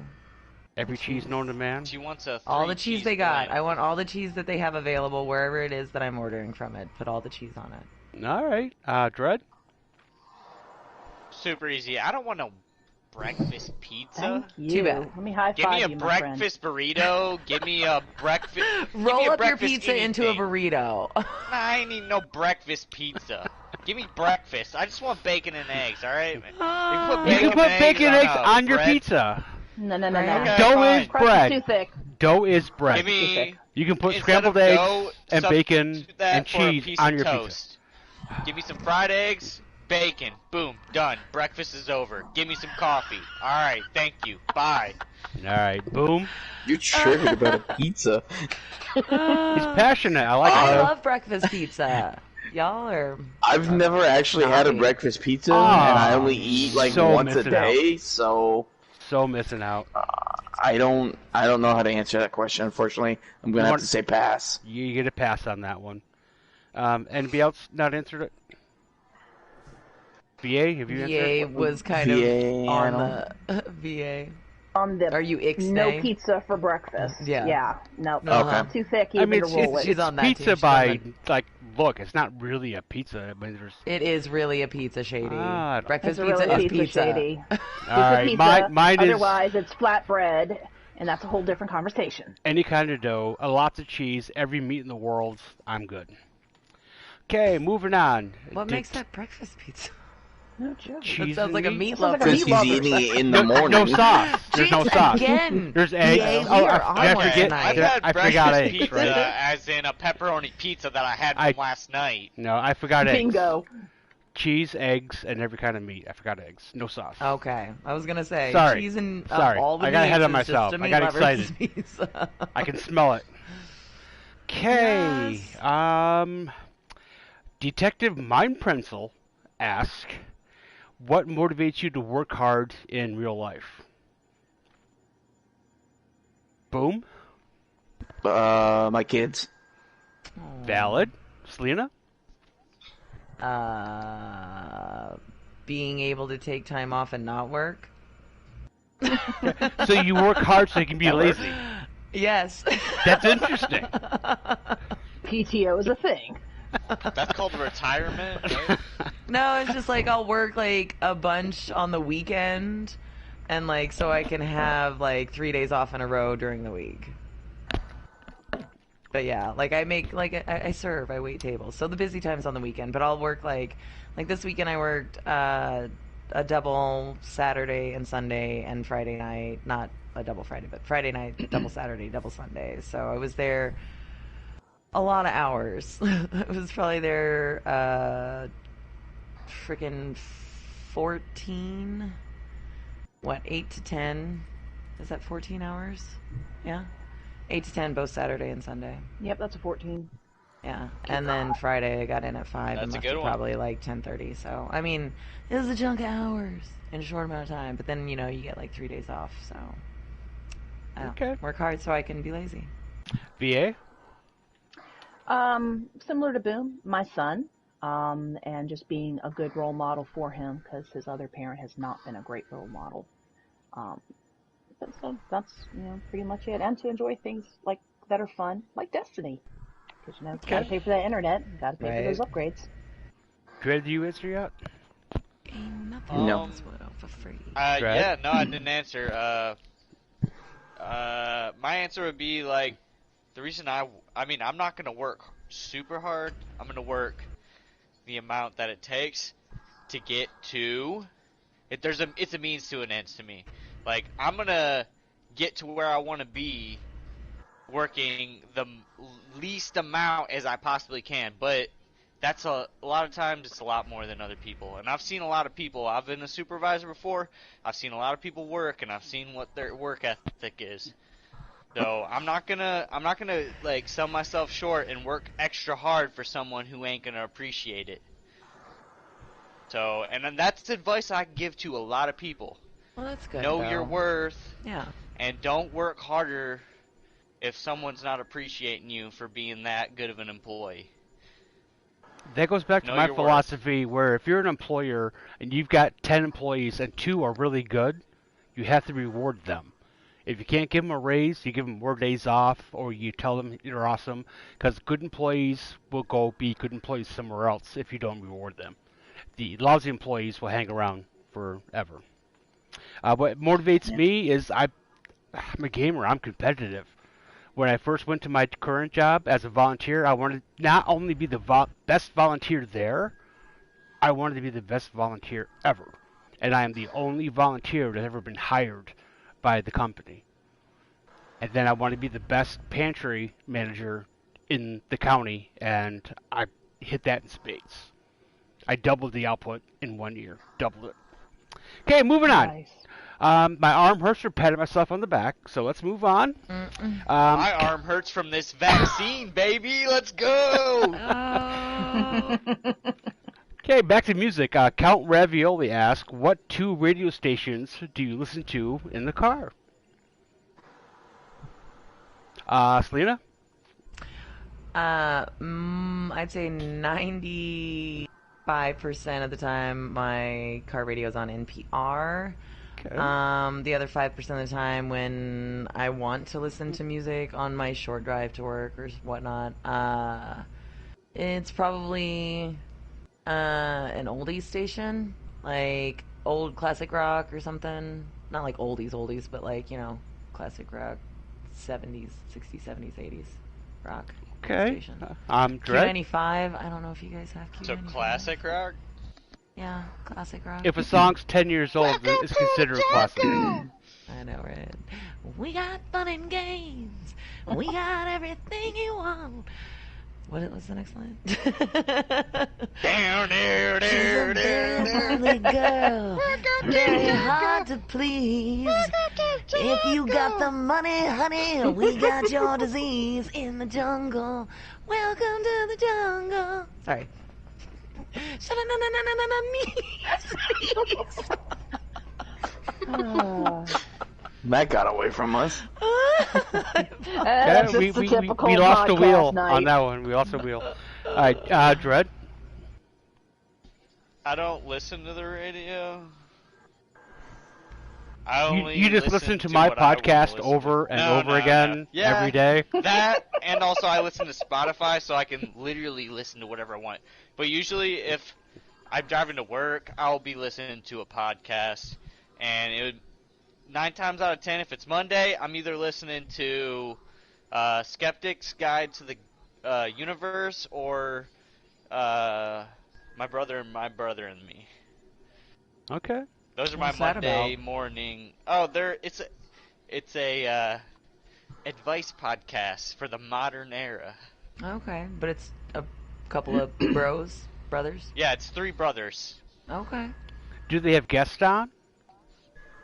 Speaker 2: every cheese known to man?
Speaker 5: She wants a
Speaker 4: All the cheese they got.
Speaker 5: blend.
Speaker 4: I want all the cheese that they have available wherever it is that I'm ordering from it. Put all the cheese on it.
Speaker 2: All right. Dread?
Speaker 5: Super easy. I don't want no breakfast pizza.
Speaker 3: Thank you.
Speaker 4: Too bad.
Speaker 3: Let me high
Speaker 5: Give
Speaker 3: five
Speaker 5: me a
Speaker 3: you, my friend.
Speaker 5: breakfast burrito. Give me a breakfast.
Speaker 4: Roll up your
Speaker 5: breakfast
Speaker 4: pizza into a
Speaker 5: anything.
Speaker 4: burrito.
Speaker 5: Nah, I ain't need no breakfast pizza. Give me breakfast. I just want bacon and eggs, alright?
Speaker 2: You can put bacon and eggs on your
Speaker 5: bread.
Speaker 2: pizza.
Speaker 3: No.
Speaker 5: Okay,
Speaker 2: Dough
Speaker 5: fine.
Speaker 2: is
Speaker 3: Crust is
Speaker 2: bread.
Speaker 3: too thick.
Speaker 2: Dough is bread.
Speaker 5: Give me
Speaker 2: You can put
Speaker 5: instead
Speaker 2: scrambled
Speaker 5: of
Speaker 2: eggs
Speaker 5: dough,
Speaker 2: and bacon
Speaker 5: substitute that
Speaker 2: and
Speaker 5: for a
Speaker 2: cheese
Speaker 5: piece
Speaker 2: on
Speaker 5: of
Speaker 2: your pizza.
Speaker 5: toast. Give me some fried eggs, bacon, boom, done. Breakfast is over. Give me some coffee. Alright, thank you. Bye.
Speaker 2: All right, boom.
Speaker 1: You're triggered about a pizza.
Speaker 2: He's passionate. I like
Speaker 4: I
Speaker 2: it.
Speaker 4: love breakfast pizza. Y'all are.
Speaker 1: I've never actually had a
Speaker 4: Naughty.
Speaker 1: breakfast pizza,
Speaker 2: Aw,
Speaker 1: and I only eat like
Speaker 2: so
Speaker 1: once a
Speaker 2: missing out.
Speaker 1: day, so
Speaker 2: So missing out.
Speaker 1: I don't know how to answer that question. Unfortunately, I'm gonna
Speaker 2: You
Speaker 1: have
Speaker 2: want-
Speaker 1: to say pass.
Speaker 2: You get a pass on that one. Anybody else not answered it? VA, have you answered
Speaker 4: VA
Speaker 2: it?
Speaker 4: was kind
Speaker 1: VA,
Speaker 4: of
Speaker 1: I
Speaker 4: on the VA.
Speaker 3: On the
Speaker 4: Are you ixnay?
Speaker 3: no pizza for breakfast.
Speaker 4: Yeah.
Speaker 3: No.
Speaker 4: Okay.
Speaker 3: Too thick
Speaker 2: I
Speaker 3: even
Speaker 2: mean,
Speaker 3: to roll
Speaker 2: it's
Speaker 3: it.
Speaker 4: She's on that
Speaker 2: pizza
Speaker 4: team. She's
Speaker 2: by
Speaker 4: on
Speaker 2: like look. It's not really a pizza. I mean, there's
Speaker 4: It is really a pizza, Shady.
Speaker 2: Ah,
Speaker 4: Breakfast
Speaker 3: It's a
Speaker 4: pizza
Speaker 3: really
Speaker 4: is
Speaker 3: pizza,
Speaker 4: pizza.
Speaker 3: shady.
Speaker 2: all
Speaker 3: Pizza,
Speaker 2: right.
Speaker 3: pizza.
Speaker 2: Mine is
Speaker 3: Otherwise, it's flatbread, and that's a whole different conversation.
Speaker 2: any kind of dough, lots of cheese, every meat in the world. I'm good. Okay, moving on.
Speaker 4: What makes that breakfast pizza?
Speaker 3: No joke.
Speaker 2: cheese?
Speaker 4: That sounds like a
Speaker 2: and meat?
Speaker 4: meatloaf.
Speaker 3: Sounds like a
Speaker 1: Because he's
Speaker 3: meatloaf
Speaker 1: eating
Speaker 3: or
Speaker 1: it in the
Speaker 2: No,
Speaker 1: morning.
Speaker 2: no sauce. There's no
Speaker 4: Jeez,
Speaker 2: sauce.
Speaker 4: Again.
Speaker 2: There's eggs.
Speaker 4: VA,
Speaker 2: Oh,
Speaker 4: we are on
Speaker 2: I
Speaker 4: one
Speaker 2: forget.
Speaker 4: tonight.
Speaker 5: I've had
Speaker 2: I
Speaker 5: breakfast
Speaker 2: forgot eggs,
Speaker 5: pizza
Speaker 2: right?
Speaker 5: as in a pepperoni pizza that I had
Speaker 2: I-
Speaker 5: from last night.
Speaker 2: No, I forgot eggs.
Speaker 3: Bingo.
Speaker 2: Cheese, eggs, and every kind of meat. I forgot eggs. No sauce.
Speaker 4: Okay, I was gonna say
Speaker 2: Sorry.
Speaker 4: cheese and
Speaker 2: Sorry.
Speaker 4: all the
Speaker 2: I got ahead
Speaker 4: meats
Speaker 2: of
Speaker 4: is just
Speaker 2: myself.
Speaker 4: a
Speaker 2: I
Speaker 4: meat
Speaker 2: got
Speaker 4: lover's
Speaker 2: excited.
Speaker 4: pizza.
Speaker 2: I can smell it. Okay.
Speaker 4: Yes.
Speaker 2: Detective Mindpencil asks, what motivates you to work hard in real life? Boom.
Speaker 1: My kids.
Speaker 2: Valid. Selena?
Speaker 4: Being able to take time off and not work.
Speaker 2: So you work hard so you can be lazy.
Speaker 4: Yes.
Speaker 2: That's interesting.
Speaker 3: PTO is a thing.
Speaker 5: That's called retirement. Right?
Speaker 4: No, it's just like I'll work like a bunch on the weekend, and like so I can have like 3 days off in a row during the week. But yeah, like I make like I serve, I wait tables. So the busy time's on the weekend, but I'll work like this weekend I worked a double Saturday and Sunday and Friday night, not a double Friday, but Friday night, double Saturday, double Sunday. So I was there a lot of hours. I was probably there freaking 14, 8 to 10? Is that 14 hours? Yeah. 8 to 10 both Saturday and Sunday.
Speaker 3: Yep, that's a 14.
Speaker 4: Yeah. And then Friday I got in at 5
Speaker 5: That's
Speaker 4: and
Speaker 5: a
Speaker 4: left
Speaker 5: good
Speaker 4: at
Speaker 5: one.
Speaker 4: probably like 10:30. So, I mean, it was a chunk of hours in a short amount of time, but then, you know, you get like 3 days off, so
Speaker 2: Okay.
Speaker 4: Work hard so I can be lazy.
Speaker 2: VA?
Speaker 3: Similar to Boom, my son, and just being a good role model for him because his other parent has not been a great role model. Um, so that's pretty much it, and to enjoy things like that are fun, like Destiny, because got to pay for that internet, got to pay for those upgrades.
Speaker 2: Dread, do you answer yet?
Speaker 1: No.
Speaker 4: For free.
Speaker 5: Yeah, no, I didn't answer. My answer would be like, the reason I mean, I'm not gonna work super hard. I'm gonna work the amount that it takes to get to. It's a means to an end to me. Like, I'm gonna get to where I want to be, working the least amount as I possibly can. But that's a lot of times it's a lot more than other people. And I've seen a lot of people. I've been a supervisor before. I've seen a lot of people work, and I've seen what their work ethic is. So I'm not gonna like sell myself short and work extra hard for someone who ain't gonna appreciate it. So, and then that's advice I give to a lot of people.
Speaker 4: Well, that's good.
Speaker 5: Know your worth.
Speaker 4: Yeah.
Speaker 5: And don't work harder if someone's not appreciating you for being that good of an employee.
Speaker 2: That goes back to my philosophy where if you're an employer and you've got 10 employees and 2 are really good, you have to reward them. If you can't give them a raise, you give them more days off, or you tell them you're awesome, because good employees will go be good employees somewhere else if you don't reward them. The lousy employees will hang around forever. What motivates me is I'm a gamer. I'm competitive. When I first went to my current job as a volunteer, I wanted not only be the best volunteer there, I wanted to be the best volunteer ever. And I am the only volunteer that's ever been hired by the company. And then I want to be the best pantry manager in the county, and I hit that in spades. I doubled the output in 1 year. Doubled it. Okay, moving on.
Speaker 3: Nice.
Speaker 2: My arm hurts from patting myself on the back, so let's move on.
Speaker 5: My arm hurts from this vaccine, baby. Let's go.
Speaker 2: Okay, back to music. Count Ravioli asks, what 2 radio stations do you listen to in the car? Selena?
Speaker 4: I'd say 95% of the time my car radio is on NPR.
Speaker 2: Okay.
Speaker 4: The other 5% of the time when I want to listen to music on my short drive to work or whatnot, it's probably an oldies station, like old classic rock or something. Not like oldies, but like, classic rock, 70s, 60s, 70s, 80s rock.
Speaker 2: Okay.
Speaker 4: Station.
Speaker 2: Dread?
Speaker 4: Q95. I don't know if you guys have Q95.
Speaker 5: So classic rock?
Speaker 4: Yeah, classic rock.
Speaker 2: If a song's 10 years old, it's considered a classic.
Speaker 4: I know, right? We got fun and games. We got everything you want. What was the next line?
Speaker 5: Down there,
Speaker 4: She's a very girl, very hard to please. If you got the money, honey, we got your disease in the jungle. Welcome to the jungle. Sorry.
Speaker 1: Matt got away from us.
Speaker 3: That's
Speaker 2: we
Speaker 3: just a typical
Speaker 2: we lost a
Speaker 3: podcast
Speaker 2: wheel
Speaker 3: night.
Speaker 2: on that one. We lost a wheel. All right, Dread?
Speaker 5: I don't listen to the radio. I only
Speaker 2: You just listen to my
Speaker 5: what I wanna
Speaker 2: podcast
Speaker 5: listen
Speaker 2: over
Speaker 5: to.
Speaker 2: and
Speaker 5: No,
Speaker 2: over
Speaker 5: no,
Speaker 2: again
Speaker 5: no. Yeah,
Speaker 2: every day?
Speaker 5: That, and also I listen to Spotify, so I can literally listen to whatever I want. But usually, if I'm driving to work, I'll be listening to a podcast, and it would 9 times out of 10, if it's Monday, I'm either listening to Skeptic's Guide to the Universe or My Brother and Me.
Speaker 2: Okay.
Speaker 5: Those are
Speaker 4: What's
Speaker 5: my
Speaker 4: that
Speaker 5: Monday
Speaker 4: about?
Speaker 5: morning. Oh, it's a advice podcast for the modern era.
Speaker 4: Okay, but it's a couple of brothers.
Speaker 5: Yeah, it's 3 brothers.
Speaker 4: Okay.
Speaker 2: Do they have guests on?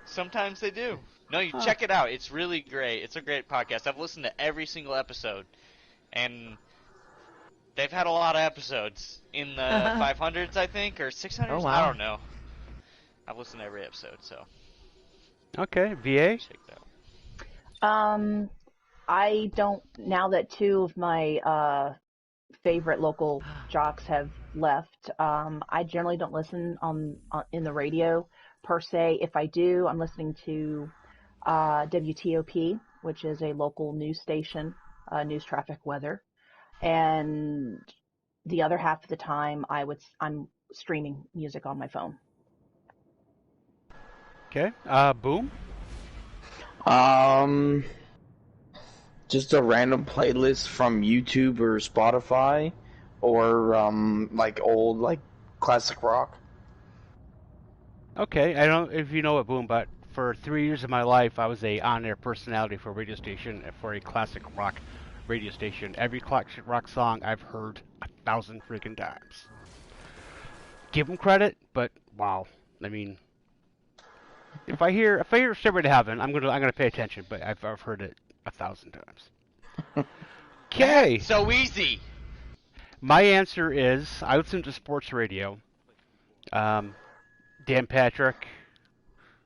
Speaker 5: Sometimes they do. No, you check it out. It's really great. It's a great podcast. I've listened to every single episode, and they've had a lot of episodes in the 500s, I think, or 600s.
Speaker 4: Oh, wow.
Speaker 5: I don't know. I've listened to every episode, so
Speaker 2: Okay, VA?
Speaker 5: check it out.
Speaker 3: I don't, now that two of my favorite local jocks have left, I generally don't listen on in the radio per se. If I do, I'm listening to WTOP, which is a local news station, news traffic weather, and the other half of the time I'm streaming music on my phone.
Speaker 2: Okay. Boom.
Speaker 1: Um, just a random playlist from YouTube or Spotify, or like old like classic rock.
Speaker 2: Okay. I don't know if you know it, Boom, but for 3 years of my life, I was a on-air personality for a radio station for a classic rock radio station. Every classic rock song I've heard 1,000 freaking times. Give them credit, but wow. I mean, if I hear Stairway to Heaven, I'm gonna pay attention. But I've heard it 1,000 times. Okay.
Speaker 5: So easy.
Speaker 2: My answer is I listen to sports radio. Dan Patrick,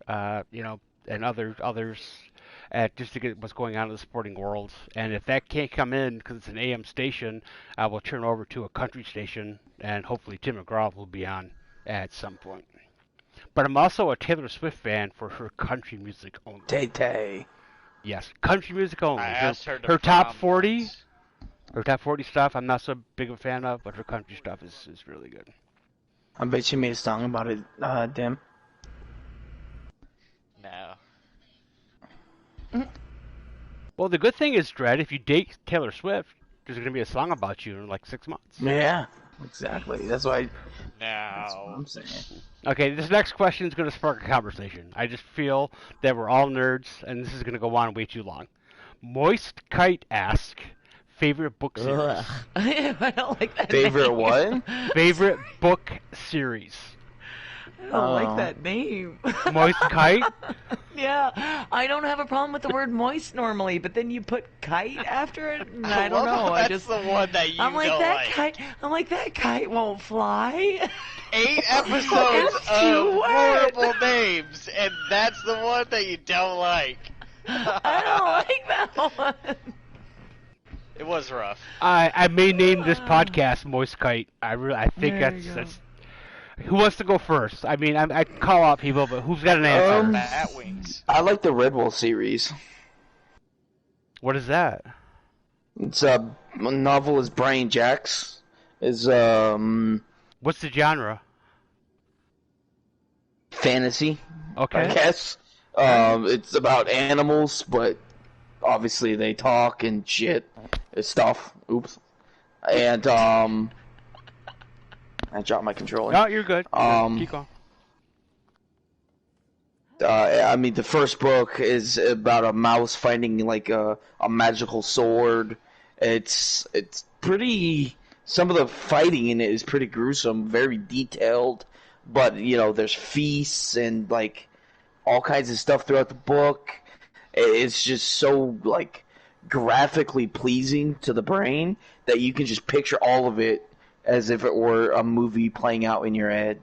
Speaker 2: and others, just to get what's going on in the sporting world. And if that can't come in because it's an AM station, I will turn over to a country station, and hopefully Tim McGraw will be on at some point. But I'm also a Taylor Swift fan for her country music only.
Speaker 1: Tay.
Speaker 2: Yes, country music only.
Speaker 5: I asked her to
Speaker 2: her top
Speaker 5: prom
Speaker 2: 40,
Speaker 5: once.
Speaker 2: her top 40 stuff. I'm not so big of a fan of, but her country stuff is really good.
Speaker 1: I bet you made a song about it, Dim.
Speaker 5: No.
Speaker 2: Well, the good thing is, Dredd, if you date Taylor Swift, there's going to be a song about you in like 6 months.
Speaker 1: Yeah, exactly. That's what
Speaker 5: No.
Speaker 1: I'm saying.
Speaker 2: Okay, this next question is going to spark a conversation. I just feel that we're all nerds, and this is going to go on way too long. Moist Kite asks, favorite book series?
Speaker 4: I don't like that
Speaker 1: Favorite
Speaker 4: name.
Speaker 1: what?
Speaker 2: Favorite book series?
Speaker 4: I don't like that name.
Speaker 2: Moist Kite?
Speaker 4: Yeah, I don't have a problem with the word moist normally, but then you put kite after it, and I don't know.
Speaker 5: That's the one that you
Speaker 4: I'm like
Speaker 5: don't
Speaker 4: that
Speaker 5: like.
Speaker 4: kite. I'm like that kite won't fly.
Speaker 5: 8 episodes
Speaker 4: It's too
Speaker 5: of
Speaker 4: wet.
Speaker 5: horrible names, and that's the one that you don't like.
Speaker 4: I don't like that one.
Speaker 5: It was rough.
Speaker 2: I may name this podcast Moist Kite. I think
Speaker 4: There you go.
Speaker 2: that's. Who wants to go first? I mean, I call out people, but who's got an answer?
Speaker 5: Bat wings.
Speaker 1: I like the Redwall series.
Speaker 2: What is that?
Speaker 1: It's a novelist Brian Jacks is
Speaker 2: What's the genre?
Speaker 1: fantasy,
Speaker 2: Okay.
Speaker 1: I guess. It's about animals, but obviously they talk and shit and stuff. Oops. And I dropped my controller.
Speaker 2: No, you're good. Keep going.
Speaker 1: I mean, the first book is about a mouse finding like a magical sword. It's pretty. Some of the fighting in it is pretty gruesome, very detailed. But there's feasts and like all kinds of stuff throughout the book. It's just so like graphically pleasing to the brain that you can just picture all of it as if it were a movie playing out in your head.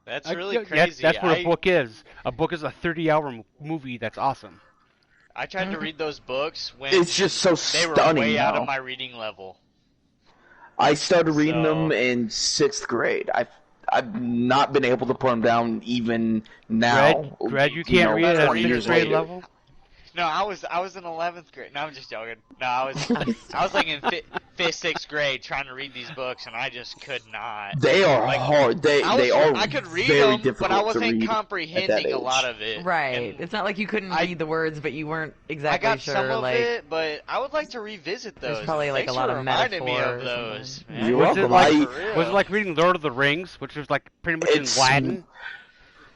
Speaker 5: That's really crazy.
Speaker 2: That's what a book is. A book is a 30-hour movie that's awesome.
Speaker 5: I tried to read those books when
Speaker 1: It's just so
Speaker 5: they were
Speaker 1: stunning
Speaker 5: way out
Speaker 1: now.
Speaker 5: of my reading level.
Speaker 1: I started reading
Speaker 5: So-
Speaker 1: them in 6th grade. I've not been able to put them down even now.
Speaker 2: Dredd, you can't read at a
Speaker 1: 20 years
Speaker 2: 6th grade
Speaker 1: later.
Speaker 2: level?
Speaker 5: No, I was in 11th grade. No, I'm just joking. No, I was like in 5th, 6th grade trying to read these books, and I just could not.
Speaker 1: They are
Speaker 5: Like,
Speaker 1: hard. They are
Speaker 5: I could read
Speaker 1: very
Speaker 5: them,
Speaker 1: difficult
Speaker 5: but I
Speaker 1: to
Speaker 5: wasn't
Speaker 1: read at that
Speaker 5: comprehending a
Speaker 1: age.
Speaker 5: lot of it.
Speaker 4: Right.
Speaker 5: And
Speaker 4: It's not like you couldn't read the words, but you weren't
Speaker 5: I
Speaker 4: exactly
Speaker 5: got
Speaker 4: sure.
Speaker 5: some of
Speaker 4: like,
Speaker 5: it, but I would like to revisit those.
Speaker 4: There's probably, like,
Speaker 5: Thanks
Speaker 4: a lot
Speaker 5: for
Speaker 4: of
Speaker 5: reminding me
Speaker 4: metaphor
Speaker 5: of
Speaker 4: or
Speaker 5: those.
Speaker 4: something.
Speaker 5: Man.
Speaker 1: You're
Speaker 2: Was it
Speaker 1: welcome.
Speaker 2: like
Speaker 5: For real.
Speaker 2: was it like reading Lord of the Rings, which was like pretty much in
Speaker 1: It's-
Speaker 2: Latin?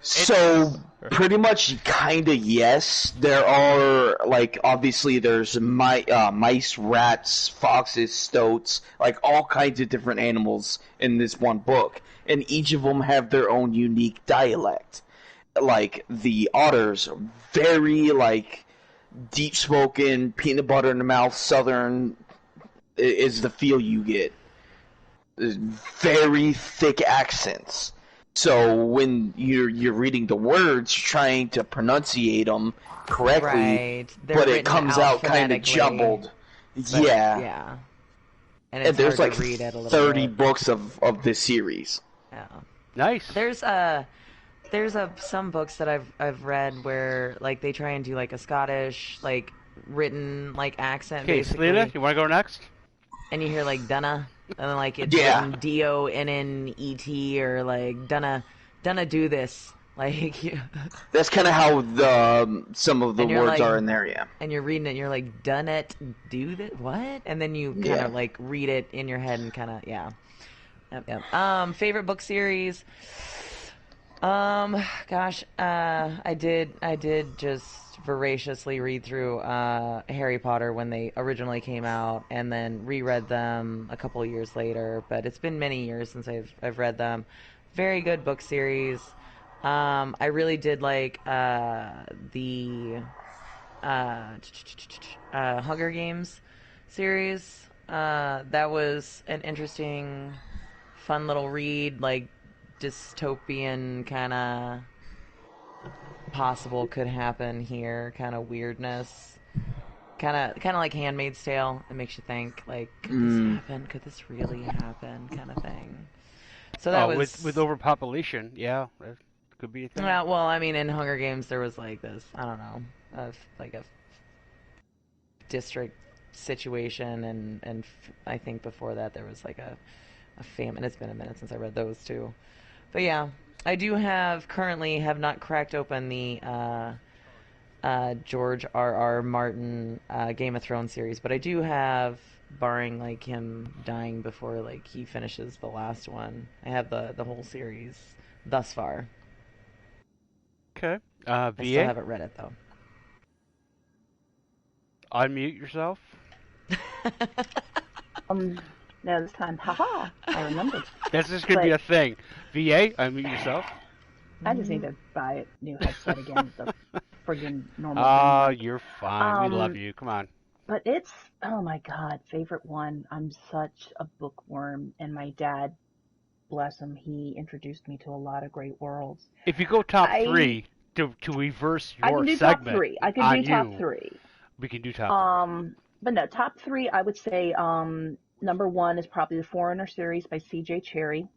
Speaker 1: So pretty much, kind of yes. There are like obviously there's mice, rats, foxes, stoats, like all kinds of different animals in this one book, and each of them have their own unique dialect. Like the otters, very like deep spoken, peanut butter in the mouth, southern is the feel you get. Very thick accents. So when you're reading the words, trying to pronunciate them correctly,
Speaker 4: Right. They're
Speaker 1: but it
Speaker 4: written
Speaker 1: comes out kind of
Speaker 4: alphabetically.
Speaker 1: jumbled.
Speaker 4: But
Speaker 1: Yeah.
Speaker 4: And
Speaker 1: And
Speaker 4: it's
Speaker 1: there's
Speaker 4: hard
Speaker 1: like
Speaker 4: to read it a little
Speaker 1: 30
Speaker 4: bit.
Speaker 1: books of this series.
Speaker 4: Yeah.
Speaker 2: Nice.
Speaker 4: There's some books that I've read where like they try and do like a Scottish like written like accent
Speaker 2: Okay,
Speaker 4: basically.
Speaker 2: Selena, you want to go next?
Speaker 4: And you hear like Dunna, and then like it's
Speaker 1: Yeah.
Speaker 4: written Donnet or like Dunna do this. Like
Speaker 1: That's kind of how some of the
Speaker 4: And you're
Speaker 1: words
Speaker 4: like-
Speaker 1: are in there, yeah.
Speaker 4: and you're reading it and you're like Dunnet do that what? And then you kind
Speaker 1: Yeah.
Speaker 4: of like read it in your head and kind of Yep. Favorite book series. Gosh, I did just voraciously read through Harry Potter when they originally came out, and then reread them a couple of years later. But it's been many years since I've read them. Very good book series. I really did like the Hunger Games series. That was an interesting, fun little read, like dystopian kind of possible could happen here kind of weirdness, kind of like Handmaid's Tale. It makes you think like, could this happen? Could this really happen? Kind of thing. So that was
Speaker 2: with overpopulation. Yeah, that could be a thing.
Speaker 4: well, I mean, in Hunger Games there was like this, I don't know, like a district situation, and I think before that there was like a famine. It's been a minute since I read those two. But yeah, I do currently have not cracked open the George R.R. Martin Game of Thrones series, but I do have, barring like him dying before like he finishes the last one, I have the whole series thus far.
Speaker 2: Okay.
Speaker 4: I still
Speaker 2: VA,
Speaker 4: haven't read it though.
Speaker 2: unmute yourself.
Speaker 3: No, this time, haha, I remembered.
Speaker 2: That's just gonna be a thing. VA, unmute yourself.
Speaker 3: I just need to buy a new headset again. The friggin' normal
Speaker 2: Ah,
Speaker 3: thing.
Speaker 2: you're fine. We love
Speaker 3: Um,
Speaker 2: you. Come on.
Speaker 3: But it's, oh my God, favorite one. I'm such a bookworm, and my dad, bless him, he introduced me to a lot of great worlds.
Speaker 2: If you go top
Speaker 3: I-
Speaker 2: three to reverse
Speaker 3: I
Speaker 2: your
Speaker 3: can do top
Speaker 2: segment
Speaker 3: three. I can
Speaker 2: on
Speaker 3: do top
Speaker 2: you,
Speaker 3: three.
Speaker 2: we can do top
Speaker 3: But no, top three, I would say, number one is probably the Foreigner series by C.J. Cherryh.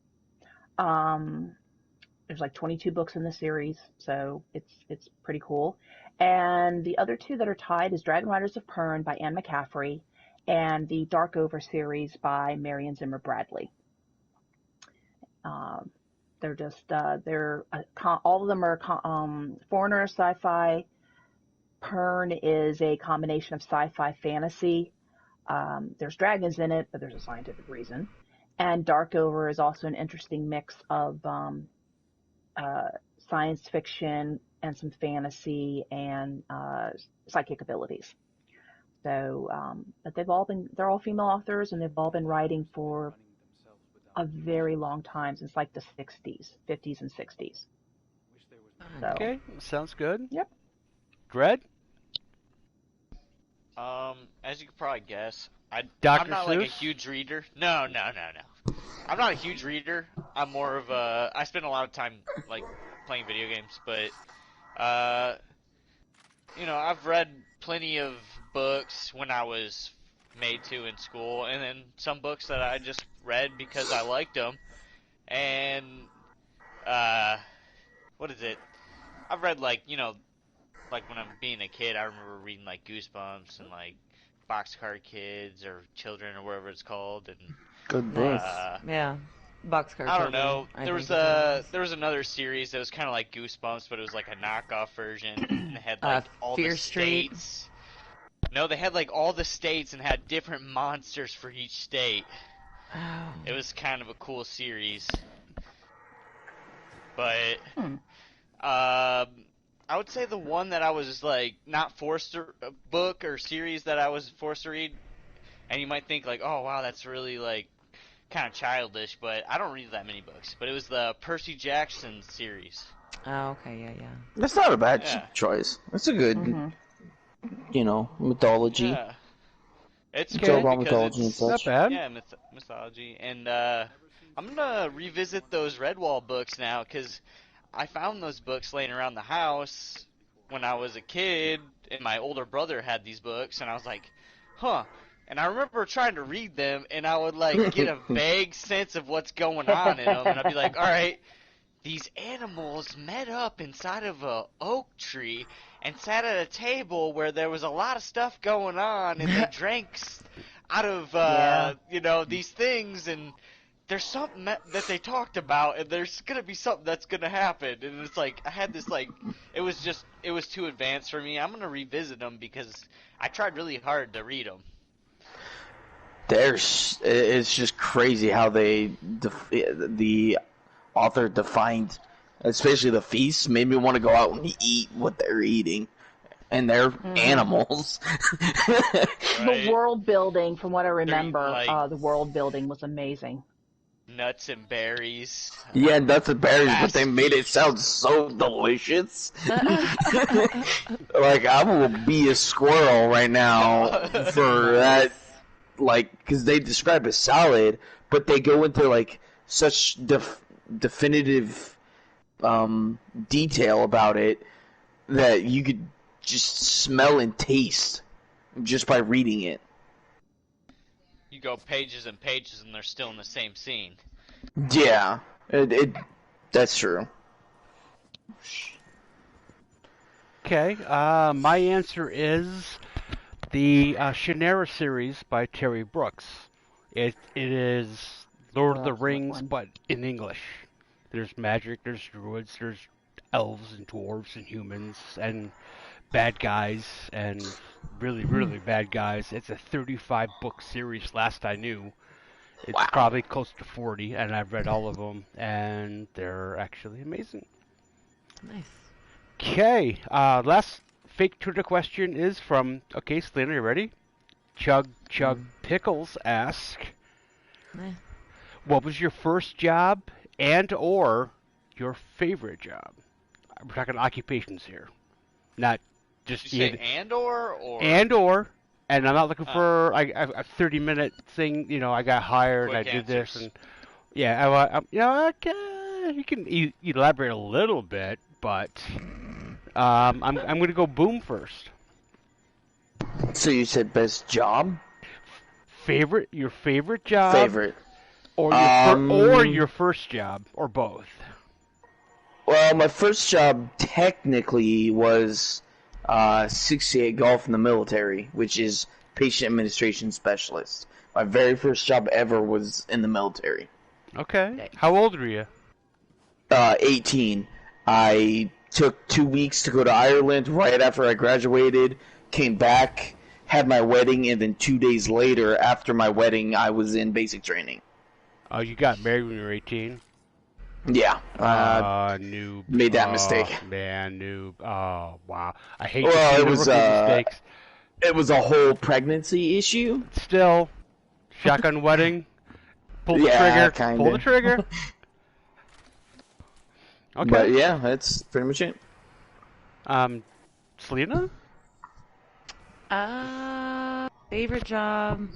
Speaker 3: There's like 22 books in the series, so it's pretty cool. And the other two that are tied is Dragon Riders of Pern by Anne McCaffrey and the Darkover series by Marion Zimmer Bradley. They're just all of them are Foreigner sci-fi. Pern is a combination of sci-fi fantasy. There's dragons in it, but there's a scientific reason. And Darkover is also an interesting mix of science fiction and some fantasy and psychic abilities. So, but they're all female authors, and they've all been writing for a very long time, since like the 60s, 50s and 60s. So,
Speaker 2: Okay, sounds good.
Speaker 3: Yep.
Speaker 2: Dread?
Speaker 5: As you could probably guess, I'm
Speaker 2: Dr.
Speaker 5: not like a
Speaker 2: Seuss?
Speaker 5: huge reader. No. I'm not a huge reader. I'm more of a. I spend a lot of time like playing video games, but I've read plenty of books when I was made to in school, and then some books that I just read because I liked them. And what is it? I've read like when I'm being a kid, I remember reading like Goosebumps and like Boxcar Kids or Children or whatever it's called, and
Speaker 1: Good book.
Speaker 4: Yeah. Boxcar
Speaker 5: I don't
Speaker 4: Children,
Speaker 5: know.
Speaker 4: I
Speaker 5: There
Speaker 4: think
Speaker 5: was
Speaker 4: is what it is.
Speaker 5: there was another series that was kind of like Goosebumps, but it was like a knockoff version, and it had like all
Speaker 4: Fear
Speaker 5: the
Speaker 4: Street?
Speaker 5: states. No, they had like all the states and had different monsters for each state.
Speaker 4: Oh.
Speaker 5: It was kind of a cool series, but I would say the one that I was like not forced to book or series that I was forced to read, and you might think like, oh wow, that's really like kind of childish, but I don't read that many books. But it was the Percy Jackson series.
Speaker 4: Oh, okay, yeah.
Speaker 1: That's not a bad
Speaker 5: Yeah.
Speaker 1: choice. That's a good, mythology.
Speaker 5: Yeah, it's
Speaker 2: Okay.
Speaker 5: good
Speaker 1: It's all about
Speaker 5: because
Speaker 1: mythology and
Speaker 5: it's
Speaker 1: such.
Speaker 2: Not bad.
Speaker 5: yeah, mythology, and I'm gonna revisit those Redwall books now, because I found those books laying around the house when I was a kid, and my older brother had these books, and I was like, huh. And I remember trying to read them, and I would, like, get a vague sense of what's going on in them, and I'd be like, alright, these animals met up inside of a oak tree and sat at a table where there was a lot of stuff going on, and they drank out of, these things, and there's something that they talked about, and there's gonna be something that's gonna happen, and it's like, I had this, like, it was too advanced for me. I'm gonna revisit them, because I tried really hard to read them.
Speaker 1: It's just crazy how the author defined, especially the feasts, made me want to go out and eat what they're eating. And they're animals.
Speaker 5: Right.
Speaker 3: The world building, from what I remember,
Speaker 5: like,
Speaker 3: the world building was amazing.
Speaker 5: Nuts and berries.
Speaker 1: Yeah, nuts and berries, but they made it sound so delicious. Like, I will be a squirrel right now for that, like, because they describe a salad, but they go into, like, such definitive detail about it that you could just smell and taste just by reading it.
Speaker 5: You go pages and pages, and they're still in the same scene.
Speaker 1: Yeah, that's true.
Speaker 2: Okay, my answer is the Shannara series by Terry Brooks. It is Lord of the Rings, but in English. There's magic, there's druids, there's elves and dwarves and humans and bad guys and really, really bad guys. It's a 35-book series last I knew. It's probably close to 40, and I've read all of them, and they're actually amazing.
Speaker 4: Nice.
Speaker 2: Okay, last fake Twitter question is from, okay, Selena, you ready? Chug Pickles ask, what was your first job and or your favorite job? We're talking occupations here, not just...
Speaker 5: Did you say and or?
Speaker 2: And I'm not looking for a 30-minute thing. You know, I got hired and I did this, and yeah, you can elaborate a little bit, but I'm going to go boom first.
Speaker 1: So you said best job?
Speaker 2: Your favorite job?
Speaker 1: Favorite.
Speaker 2: Or your first job, or both.
Speaker 1: Well, my first job technically was 68 Golf in the military, which is patient administration specialist. My very first job ever was in the military.
Speaker 2: Okay. How old were you?
Speaker 1: 18. I took 2 weeks to go to Ireland right after I graduated, came back, had my wedding, and then 2 days later, after my wedding, I was in basic training.
Speaker 2: Oh, you got married when you were 18?
Speaker 1: Yeah.
Speaker 2: Noob.
Speaker 1: Made that mistake.
Speaker 2: Man, noob. Oh, wow. I hate mistakes.
Speaker 1: It was a whole pregnancy issue.
Speaker 2: Still, shotgun wedding. Pull the trigger.
Speaker 1: Kinda.
Speaker 2: Pull the trigger. Okay.
Speaker 1: But yeah, that's pretty much it.
Speaker 2: Selena?
Speaker 4: Favorite job?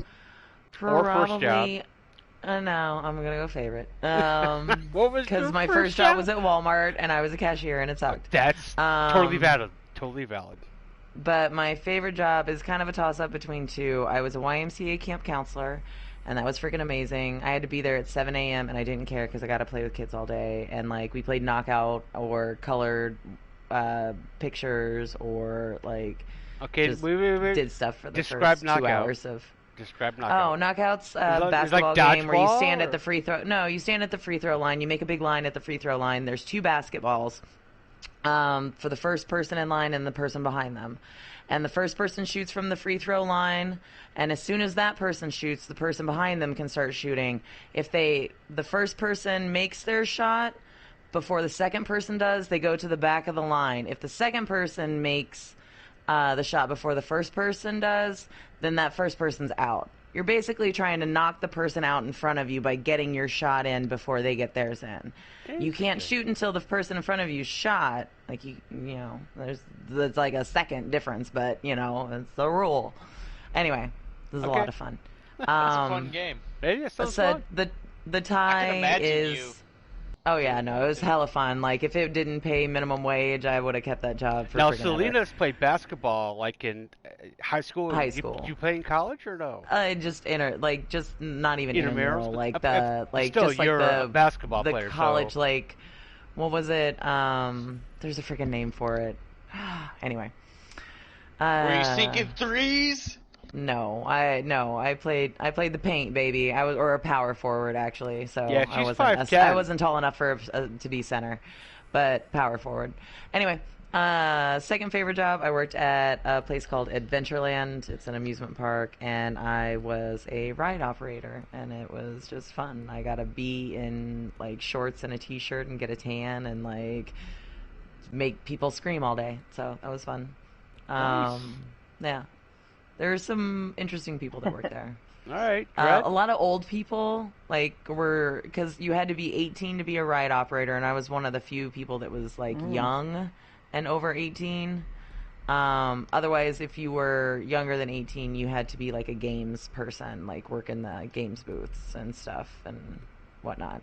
Speaker 2: Or first job.
Speaker 4: Probably. No, I'm gonna go favorite.
Speaker 2: What was
Speaker 4: because
Speaker 2: your
Speaker 4: my
Speaker 2: first
Speaker 4: first job was at Walmart and I was a cashier and it sucked.
Speaker 2: That's totally valid. Totally valid.
Speaker 4: But my favorite job is kind of a toss-up between two. I was a YMCA camp counselor, and that was freaking amazing. I had to be there at 7 a.m. and I didn't care because I got to play with kids all day. And like we played knockout or colored pictures or like just did stuff for the first 2 hours of.
Speaker 2: Describe knockout.
Speaker 4: Oh, knockout's a basketball game where you stand at the free throw. No, you stand at the free throw line. You make a big line at the free throw line. There's 2 basketballs for the first person in line and the person behind them. And the first person shoots from the free throw line, and as soon as that person shoots, the person behind them can start shooting. If the first person makes their shot before the second person does, they go to the back of the line. If the second person makes the shot before the first person does, then that first person's out. You're basically trying to knock the person out in front of you by getting your shot in before they get theirs in. You can't shoot until the person in front of you shot. Like you know, there's like a second difference, but you know, it's the rule. Anyway, this is a lot of fun.
Speaker 5: It's a fun game.
Speaker 2: It sounds fun.
Speaker 4: The
Speaker 5: I can
Speaker 4: tie
Speaker 5: imagine
Speaker 4: is.
Speaker 5: you.
Speaker 4: Oh yeah, no, it was hella fun. Like if it didn't pay minimum wage, I would have kept that job for
Speaker 2: Now,
Speaker 4: freaking ever.
Speaker 2: Selena's played basketball like in high school.
Speaker 4: High
Speaker 2: Did
Speaker 4: school.
Speaker 2: you play in college or no?
Speaker 4: Just just not even
Speaker 2: Intramurals?
Speaker 4: intramural, like
Speaker 2: Still,
Speaker 4: just like
Speaker 2: you're a basketball
Speaker 4: the
Speaker 2: player,
Speaker 4: college,
Speaker 2: so
Speaker 4: like, what was it? There's a freaking name for it. Anyway.
Speaker 5: Were you sinking threes?
Speaker 4: No, I played the paint, baby. I was or a power forward actually. So
Speaker 2: yeah,
Speaker 4: I
Speaker 2: she's
Speaker 4: wasn't
Speaker 2: 5'10".
Speaker 4: I wasn't tall enough for to be center, but power forward. Anyway, second favorite job, I worked at a place called Adventureland. It's an amusement park, and I was a ride operator, and it was just fun. I got to be in like shorts and a t-shirt and get a tan and like make people scream all day. So that was fun.
Speaker 2: Nice.
Speaker 4: Yeah. There's some interesting people that work there.
Speaker 2: All right,
Speaker 4: A lot of old people, like, were, because you had to be 18 to be a ride operator, and I was one of the few people that was, like, young and over 18. Otherwise, if you were younger than 18, you had to be, like, a games person, like, work in the games booths and stuff and whatnot.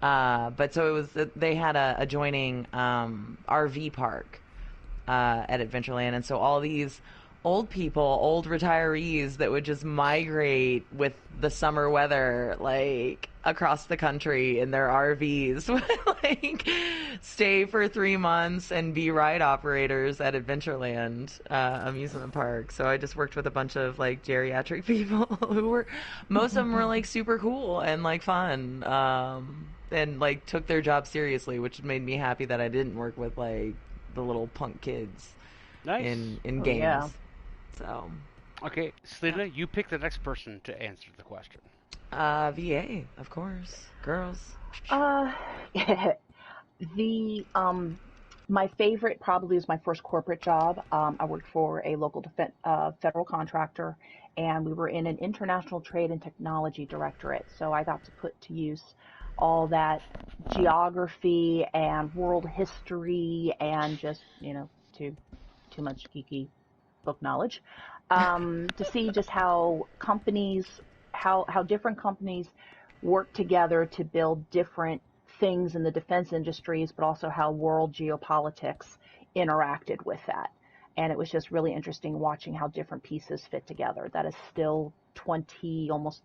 Speaker 4: But so it was, they had a adjoining RV park at Adventureland, and so all these old people, old retirees that would just migrate with the summer weather, like across the country in their RVs, would like stay for 3 months and be ride operators at Adventureland amusement park. So I just worked with a bunch of like geriatric people who were, most of them were like super cool and like fun, and like took their job seriously, which made me happy that I didn't work with like the little punk kids
Speaker 2: nice.
Speaker 4: in games.
Speaker 3: Yeah.
Speaker 4: So,
Speaker 2: Okay, Selena, you pick the next person to answer the question.
Speaker 4: VA, of course. Girls.
Speaker 3: The my favorite probably was my first corporate job. I worked for a local federal contractor, and we were in an international trade and technology directorate. So I got to put to use all that geography and world history and just too much geeky book knowledge, to see just how different companies work together to build different things in the defense industries, but also how world geopolitics interacted with that. And it was just really interesting watching how different pieces fit together. That is still almost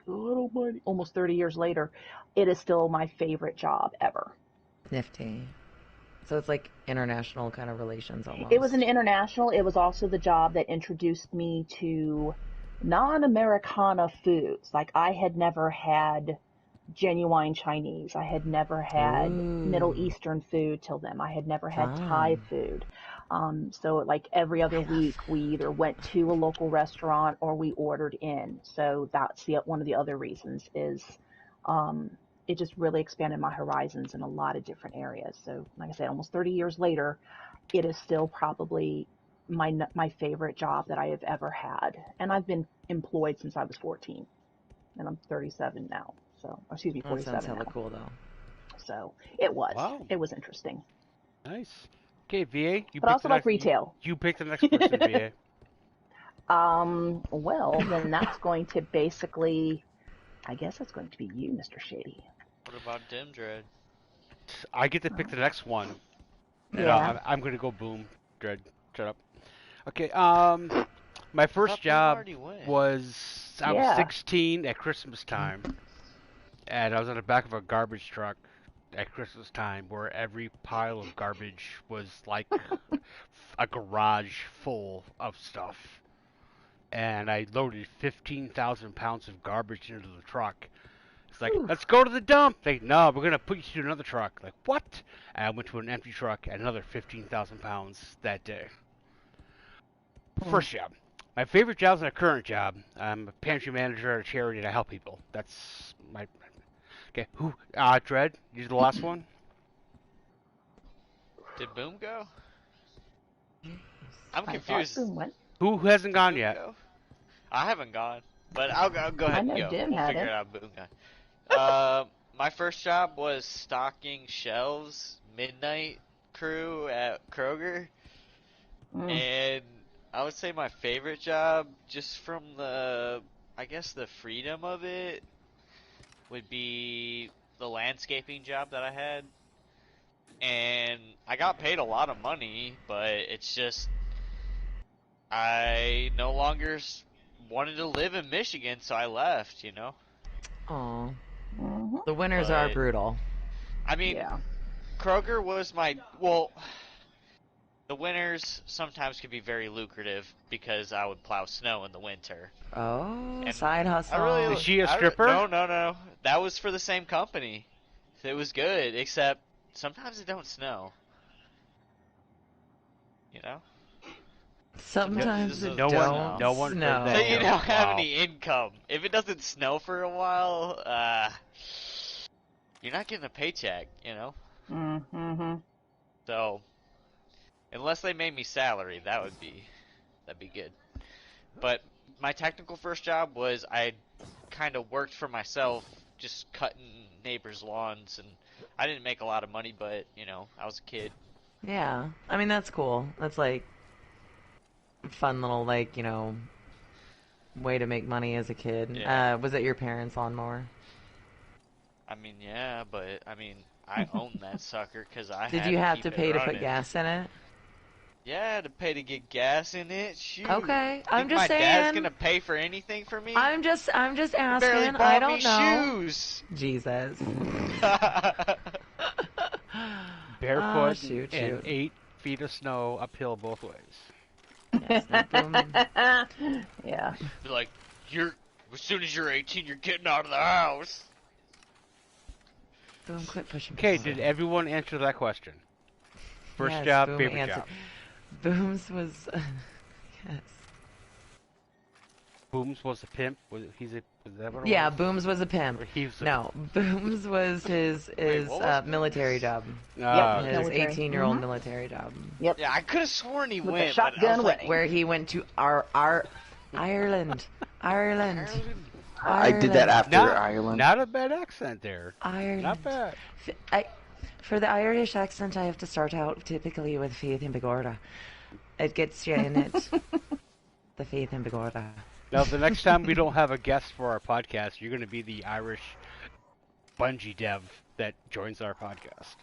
Speaker 3: 30 years later, it is still my favorite job ever.
Speaker 4: Nifty. So it's like international kind of relations almost.
Speaker 3: It was an international. It was also the job that introduced me to non-Americana foods. Like I had never had genuine Chinese. I had never had Middle Eastern food till then. I had never had Thai food. So like every other week, we either went to a local restaurant or we ordered in. So that's one of the other reasons is it just really expanded my horizons in a lot of different areas. So like I said, almost 30 years later, it is still probably my favorite job that I have ever had. And I've been employed since I was 14, and I'm 37 now. So, excuse me, 47
Speaker 4: that sounds hella
Speaker 3: now.
Speaker 4: cool though.
Speaker 3: So it was.
Speaker 2: Wow.
Speaker 3: It was interesting.
Speaker 2: Nice. Okay, VA.
Speaker 3: But I also like retail.
Speaker 2: You pick the next person, VA.
Speaker 3: Well, then that's going to basically, I guess it's going to be you, Mr. Shady.
Speaker 5: What about Dim Dread?
Speaker 2: I get to pick the next one. And
Speaker 3: Yeah.
Speaker 2: I'm going to go boom, Dread. Shut up. Okay, my first job was, I was 16 at Christmas time. And I was on the back of a garbage truck at Christmas time where every pile of garbage was like a garage full of stuff. And I loaded 15,000 pounds of garbage into the truck. It's like, let's go to the dump. They, no, we're going to put you to another truck. Like, what? And I went to an empty truck and another 15,000 pounds that day. First job. My favorite job is my current job. I'm a pantry manager at a charity and I help people. That's my... Okay, who? Dread, you're the last one?
Speaker 5: Did Boom go? I'm confused.
Speaker 2: Who hasn't gone yet?
Speaker 5: Go? I haven't gone, but I'll go ahead and go.
Speaker 3: Dim
Speaker 5: we'll
Speaker 3: had
Speaker 5: figure
Speaker 3: it.
Speaker 5: it out. Boom guy. My first job was stocking shelves, midnight crew at Kroger, and I would say my favorite job, just from the, I guess the freedom of it, would be the landscaping job that I had. And I got paid a lot of money, but it's just I no longer wanted to live in Michigan, so I left,
Speaker 4: Aw.
Speaker 3: Mm-hmm.
Speaker 4: The winters are
Speaker 5: But-
Speaker 4: brutal.
Speaker 5: I mean,
Speaker 3: Yeah.
Speaker 5: Kroger was the winters sometimes could be very lucrative because I would plow snow in the winter.
Speaker 4: Oh,
Speaker 5: And
Speaker 4: side hustle.
Speaker 2: Is she a stripper?
Speaker 5: No. That was for the same company. It was good, except sometimes it don't snow.
Speaker 4: Sometimes
Speaker 5: No
Speaker 4: it
Speaker 5: one-
Speaker 4: don't
Speaker 2: no one
Speaker 4: snow.
Speaker 2: heard that.
Speaker 5: So you don't have
Speaker 2: Wow.
Speaker 5: any income. If it doesn't snow for a while, you're not getting a paycheck,
Speaker 3: Mm-hmm.
Speaker 5: So unless they made me salary, that'd be good. But my technical first job was I kind of worked for myself, just cutting neighbors' lawns, and I didn't make a lot of money, but I was a kid.
Speaker 4: Yeah. I mean, that's cool. That's like fun little, like, way to make money as a kid.
Speaker 5: Yeah.
Speaker 4: Was it your parents' lawnmower?
Speaker 5: I mean, yeah, but I mean, I owned that sucker because I
Speaker 4: Did
Speaker 5: had
Speaker 4: you have
Speaker 5: keep
Speaker 4: to
Speaker 5: it
Speaker 4: pay to put
Speaker 5: running.
Speaker 4: gas in it?
Speaker 5: Yeah, to pay to get gas in it. Shoot.
Speaker 4: Okay, I'm
Speaker 5: Think
Speaker 4: just
Speaker 5: my
Speaker 4: saying.
Speaker 5: dad's gonna pay for anything for me?
Speaker 4: I'm just
Speaker 5: He
Speaker 4: asking.
Speaker 5: barely
Speaker 4: I
Speaker 5: bought
Speaker 4: don't
Speaker 5: me
Speaker 4: know.
Speaker 5: shoes.
Speaker 4: Jesus.
Speaker 2: Barefoot
Speaker 4: Oh, shoot.
Speaker 2: and 8 feet of snow uphill both ways.
Speaker 4: Yes, no, boom.
Speaker 3: Yeah.
Speaker 5: Be like, as soon as you're 18, you're getting out of the house.
Speaker 4: Boom, quit pushing.
Speaker 2: Okay,
Speaker 4: me.
Speaker 2: did everyone answer that question? First
Speaker 4: Yes,
Speaker 2: job,
Speaker 4: Boom
Speaker 2: favorite
Speaker 4: answered.
Speaker 2: job.
Speaker 4: Booms was yes.
Speaker 2: Booms was a pimp. Was that what it
Speaker 4: Yeah,
Speaker 2: was?
Speaker 4: Booms was a pimp.
Speaker 2: Or he was a-
Speaker 4: No, Booms was his
Speaker 5: what was
Speaker 4: military
Speaker 5: Booms?
Speaker 4: job.
Speaker 2: Ah,
Speaker 3: Yep.
Speaker 4: His
Speaker 3: Military.
Speaker 4: 18-year-old
Speaker 3: Mhm.
Speaker 4: military job,
Speaker 3: Yep.
Speaker 5: Yeah, I could have sworn he
Speaker 3: With the
Speaker 5: went, but I
Speaker 3: shotgun
Speaker 5: was like,
Speaker 3: winning.
Speaker 4: where he went to our Ireland.
Speaker 5: Ireland?
Speaker 1: I did that after
Speaker 2: not,
Speaker 1: Ireland.
Speaker 2: not a bad accent there.
Speaker 4: Ireland.
Speaker 2: Not bad.
Speaker 4: For the Irish accent, I have to start out typically with Faith and Begorda. It gets you in it. The Faith and Begorda.
Speaker 2: Now, the next time we don't have a guest for our podcast, you're going to be the Irish Bungie dev that joins our podcast.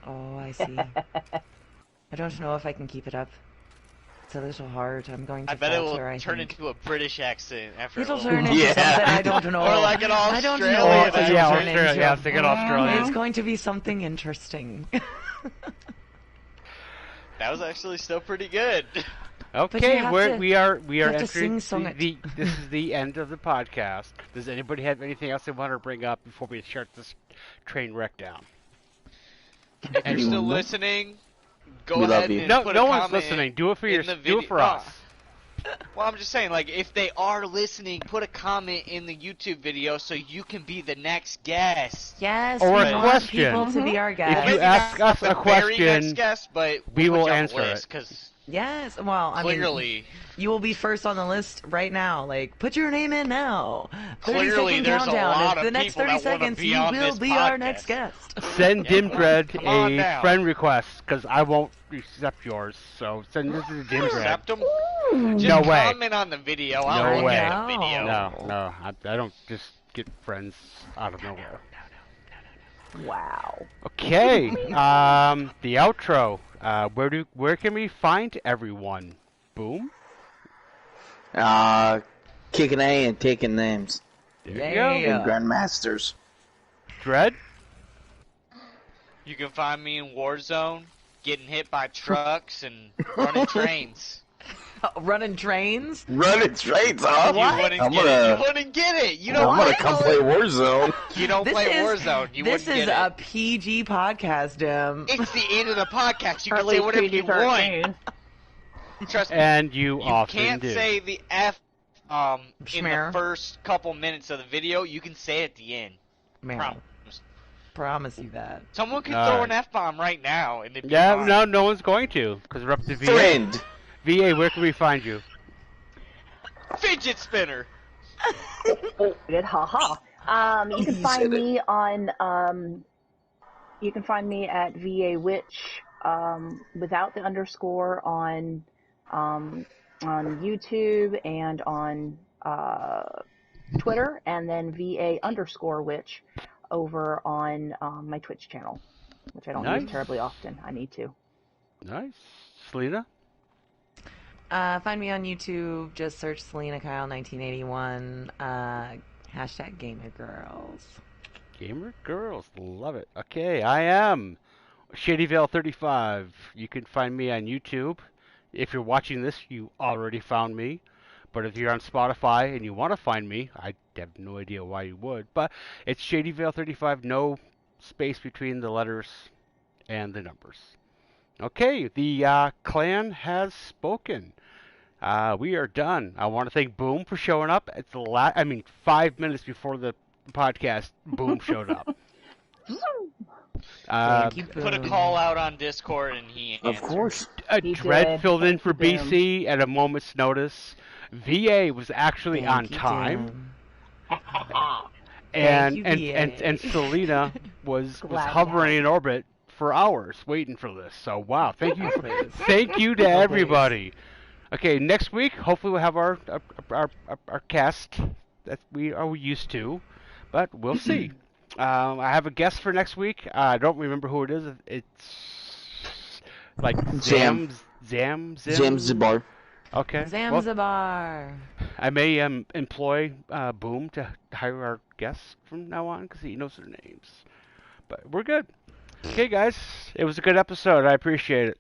Speaker 4: Oh, I see. I don't know if I can keep it up. It's a little hard. I'm going to
Speaker 5: I bet it will
Speaker 4: falter, I
Speaker 5: turn
Speaker 4: think.
Speaker 5: into a British accent after
Speaker 4: It'll
Speaker 5: a
Speaker 4: turn
Speaker 5: little
Speaker 4: into
Speaker 1: Yeah.
Speaker 4: something I don't know.
Speaker 5: Or like an
Speaker 4: I don't know
Speaker 5: Australian
Speaker 4: what
Speaker 5: accent.
Speaker 4: it'll
Speaker 2: Yeah,
Speaker 4: turn
Speaker 2: Australia.
Speaker 4: into.
Speaker 2: Yeah, I was thinking Australian.
Speaker 4: It's going to be something interesting.
Speaker 5: That was actually still pretty good.
Speaker 2: Okay,
Speaker 4: have
Speaker 2: we're,
Speaker 4: to-
Speaker 2: we are
Speaker 4: have to
Speaker 2: entering
Speaker 4: sing it.
Speaker 2: this is the end of the podcast. Does anybody have anything else they want to bring up before we shut this train wreck down?
Speaker 5: If you're still listening, go
Speaker 1: We love
Speaker 5: ahead
Speaker 1: you.
Speaker 5: and
Speaker 2: No,
Speaker 5: put
Speaker 2: no
Speaker 5: a
Speaker 2: one's
Speaker 5: comment
Speaker 2: listening. Do it for
Speaker 5: in
Speaker 2: your,
Speaker 5: the
Speaker 2: do
Speaker 5: video.
Speaker 2: it for us.
Speaker 5: Well, I'm just saying, like, if they are listening, put a comment in the YouTube video so you can be the next guest.
Speaker 4: Yes,
Speaker 2: Or
Speaker 4: we
Speaker 2: a
Speaker 4: want
Speaker 2: question.
Speaker 4: people to be our guests.
Speaker 2: If you
Speaker 5: Maybe
Speaker 2: ask
Speaker 5: not
Speaker 2: us
Speaker 5: the
Speaker 2: a
Speaker 5: very
Speaker 2: question,
Speaker 5: next guest, but
Speaker 2: we
Speaker 5: we'll
Speaker 2: will
Speaker 5: put you on
Speaker 2: answer
Speaker 5: the
Speaker 2: it.
Speaker 5: list, 'cause
Speaker 4: Yes, well, I mean,
Speaker 5: clearly,
Speaker 4: you will be first on the list right now. Like, put your name in now. 30
Speaker 5: Clearly,
Speaker 4: second
Speaker 5: there's a
Speaker 4: countdown.
Speaker 5: lot
Speaker 4: If
Speaker 5: of
Speaker 4: the next
Speaker 5: people
Speaker 4: 30
Speaker 5: that wanna
Speaker 4: seconds,
Speaker 5: be
Speaker 4: you
Speaker 5: on
Speaker 4: will
Speaker 5: this
Speaker 4: be our
Speaker 5: podcast.
Speaker 4: next guest.
Speaker 2: send
Speaker 5: Yeah,
Speaker 2: Dimdred
Speaker 5: come on
Speaker 2: a
Speaker 5: down.
Speaker 2: friend request because I won't accept yours. So send this to Dimdred.
Speaker 5: accept them.
Speaker 2: No
Speaker 5: Just
Speaker 2: way.
Speaker 5: comment on the video. I'll
Speaker 2: No
Speaker 5: look
Speaker 2: way.
Speaker 5: at the video.
Speaker 2: No, I don't just get friends out of nowhere.
Speaker 3: Wow.
Speaker 2: Okay, the outro. Where can we find everyone? Boom.
Speaker 1: Kicking A and taking names.
Speaker 2: There
Speaker 4: Yeah.
Speaker 2: you go.
Speaker 4: Yeah.
Speaker 1: Grandmasters.
Speaker 2: Dread.
Speaker 5: You can find me in Warzone, getting hit by trucks and running trains.
Speaker 4: Running trains?
Speaker 1: Running trains, huh?
Speaker 5: You wouldn't
Speaker 1: I'm
Speaker 5: get it.
Speaker 1: gonna-
Speaker 5: You wouldn't get it. You
Speaker 1: I'm
Speaker 5: don't.
Speaker 1: gonna come play Warzone.
Speaker 5: You don't play Warzone. You
Speaker 4: this
Speaker 5: wouldn't
Speaker 4: is
Speaker 5: get
Speaker 4: a
Speaker 5: it.
Speaker 4: PG podcast, Dim.
Speaker 5: It's the end of the podcast. You can
Speaker 3: Early
Speaker 5: say whatever you want.
Speaker 3: PG-13.
Speaker 5: Trust me.
Speaker 2: And you
Speaker 5: You
Speaker 2: often
Speaker 5: can't
Speaker 2: do.
Speaker 5: say the F in
Speaker 4: Schmear.
Speaker 5: the first couple minutes of the video. You can say it at the end.
Speaker 4: Man,
Speaker 5: Promise.
Speaker 4: promise you that.
Speaker 5: Someone could
Speaker 2: All
Speaker 5: throw
Speaker 2: right.
Speaker 5: an F-bomb right now, and it'd be
Speaker 2: Yeah,
Speaker 5: fine.
Speaker 2: no one's going to because we're up to VA.
Speaker 1: Friend.
Speaker 2: VA, where can we find you?
Speaker 5: Fidget spinner.
Speaker 3: Good, haha. You can
Speaker 1: You
Speaker 3: find
Speaker 1: said it.
Speaker 3: me on you can find me at VA Witch without the underscore on YouTube and on Twitter, and then VA_witch over on my Twitch channel, which I don't use
Speaker 2: Nice.
Speaker 3: terribly often. I need to.
Speaker 2: Nice. Selena?
Speaker 4: Find me on YouTube. Just search Selena Kyle 1981. Hashtag Gamer Girls.
Speaker 2: Gamer Girls. Love it. Okay, I am ShadyVale35. You can find me on YouTube. If you're watching this, you already found me. But if you're on Spotify and you want to find me, I have no idea why you would. But it's ShadyVale35, no space between the letters and the numbers. Okay, the clan has spoken. We are done. I want to thank Boom for showing up. It's 5 minutes before the podcast, Boom showed up.
Speaker 4: Thank you,
Speaker 5: Put a
Speaker 4: Boom.
Speaker 5: call out on Discord and he answered.
Speaker 1: Of course.
Speaker 3: He
Speaker 2: Dread
Speaker 3: did.
Speaker 2: filled in
Speaker 3: Thank
Speaker 2: for
Speaker 3: you, Boom.
Speaker 2: BC at a moment's notice. VA was actually
Speaker 4: Thank
Speaker 2: on
Speaker 4: you,
Speaker 2: time.
Speaker 4: Boom.
Speaker 2: And,
Speaker 4: you,
Speaker 2: and,
Speaker 4: VA.
Speaker 2: and Selena was
Speaker 3: Glad
Speaker 2: hovering
Speaker 3: to
Speaker 2: in orbit for hours waiting for this. So wow, thank you,
Speaker 4: Please.
Speaker 2: thank you to
Speaker 4: Please.
Speaker 2: everybody. Okay, next week hopefully we'll have our cast that we are used to, but we'll see. I have a guest for next week. I don't remember who it is. It's like
Speaker 1: Zam.
Speaker 2: Zam.
Speaker 1: Zanzibar.
Speaker 2: Okay. Well,
Speaker 4: Zamzabar.
Speaker 2: I may employ Boom to hire our guests from now on because he knows their names. But we're good. Okay, guys. It was a good episode. I appreciate it.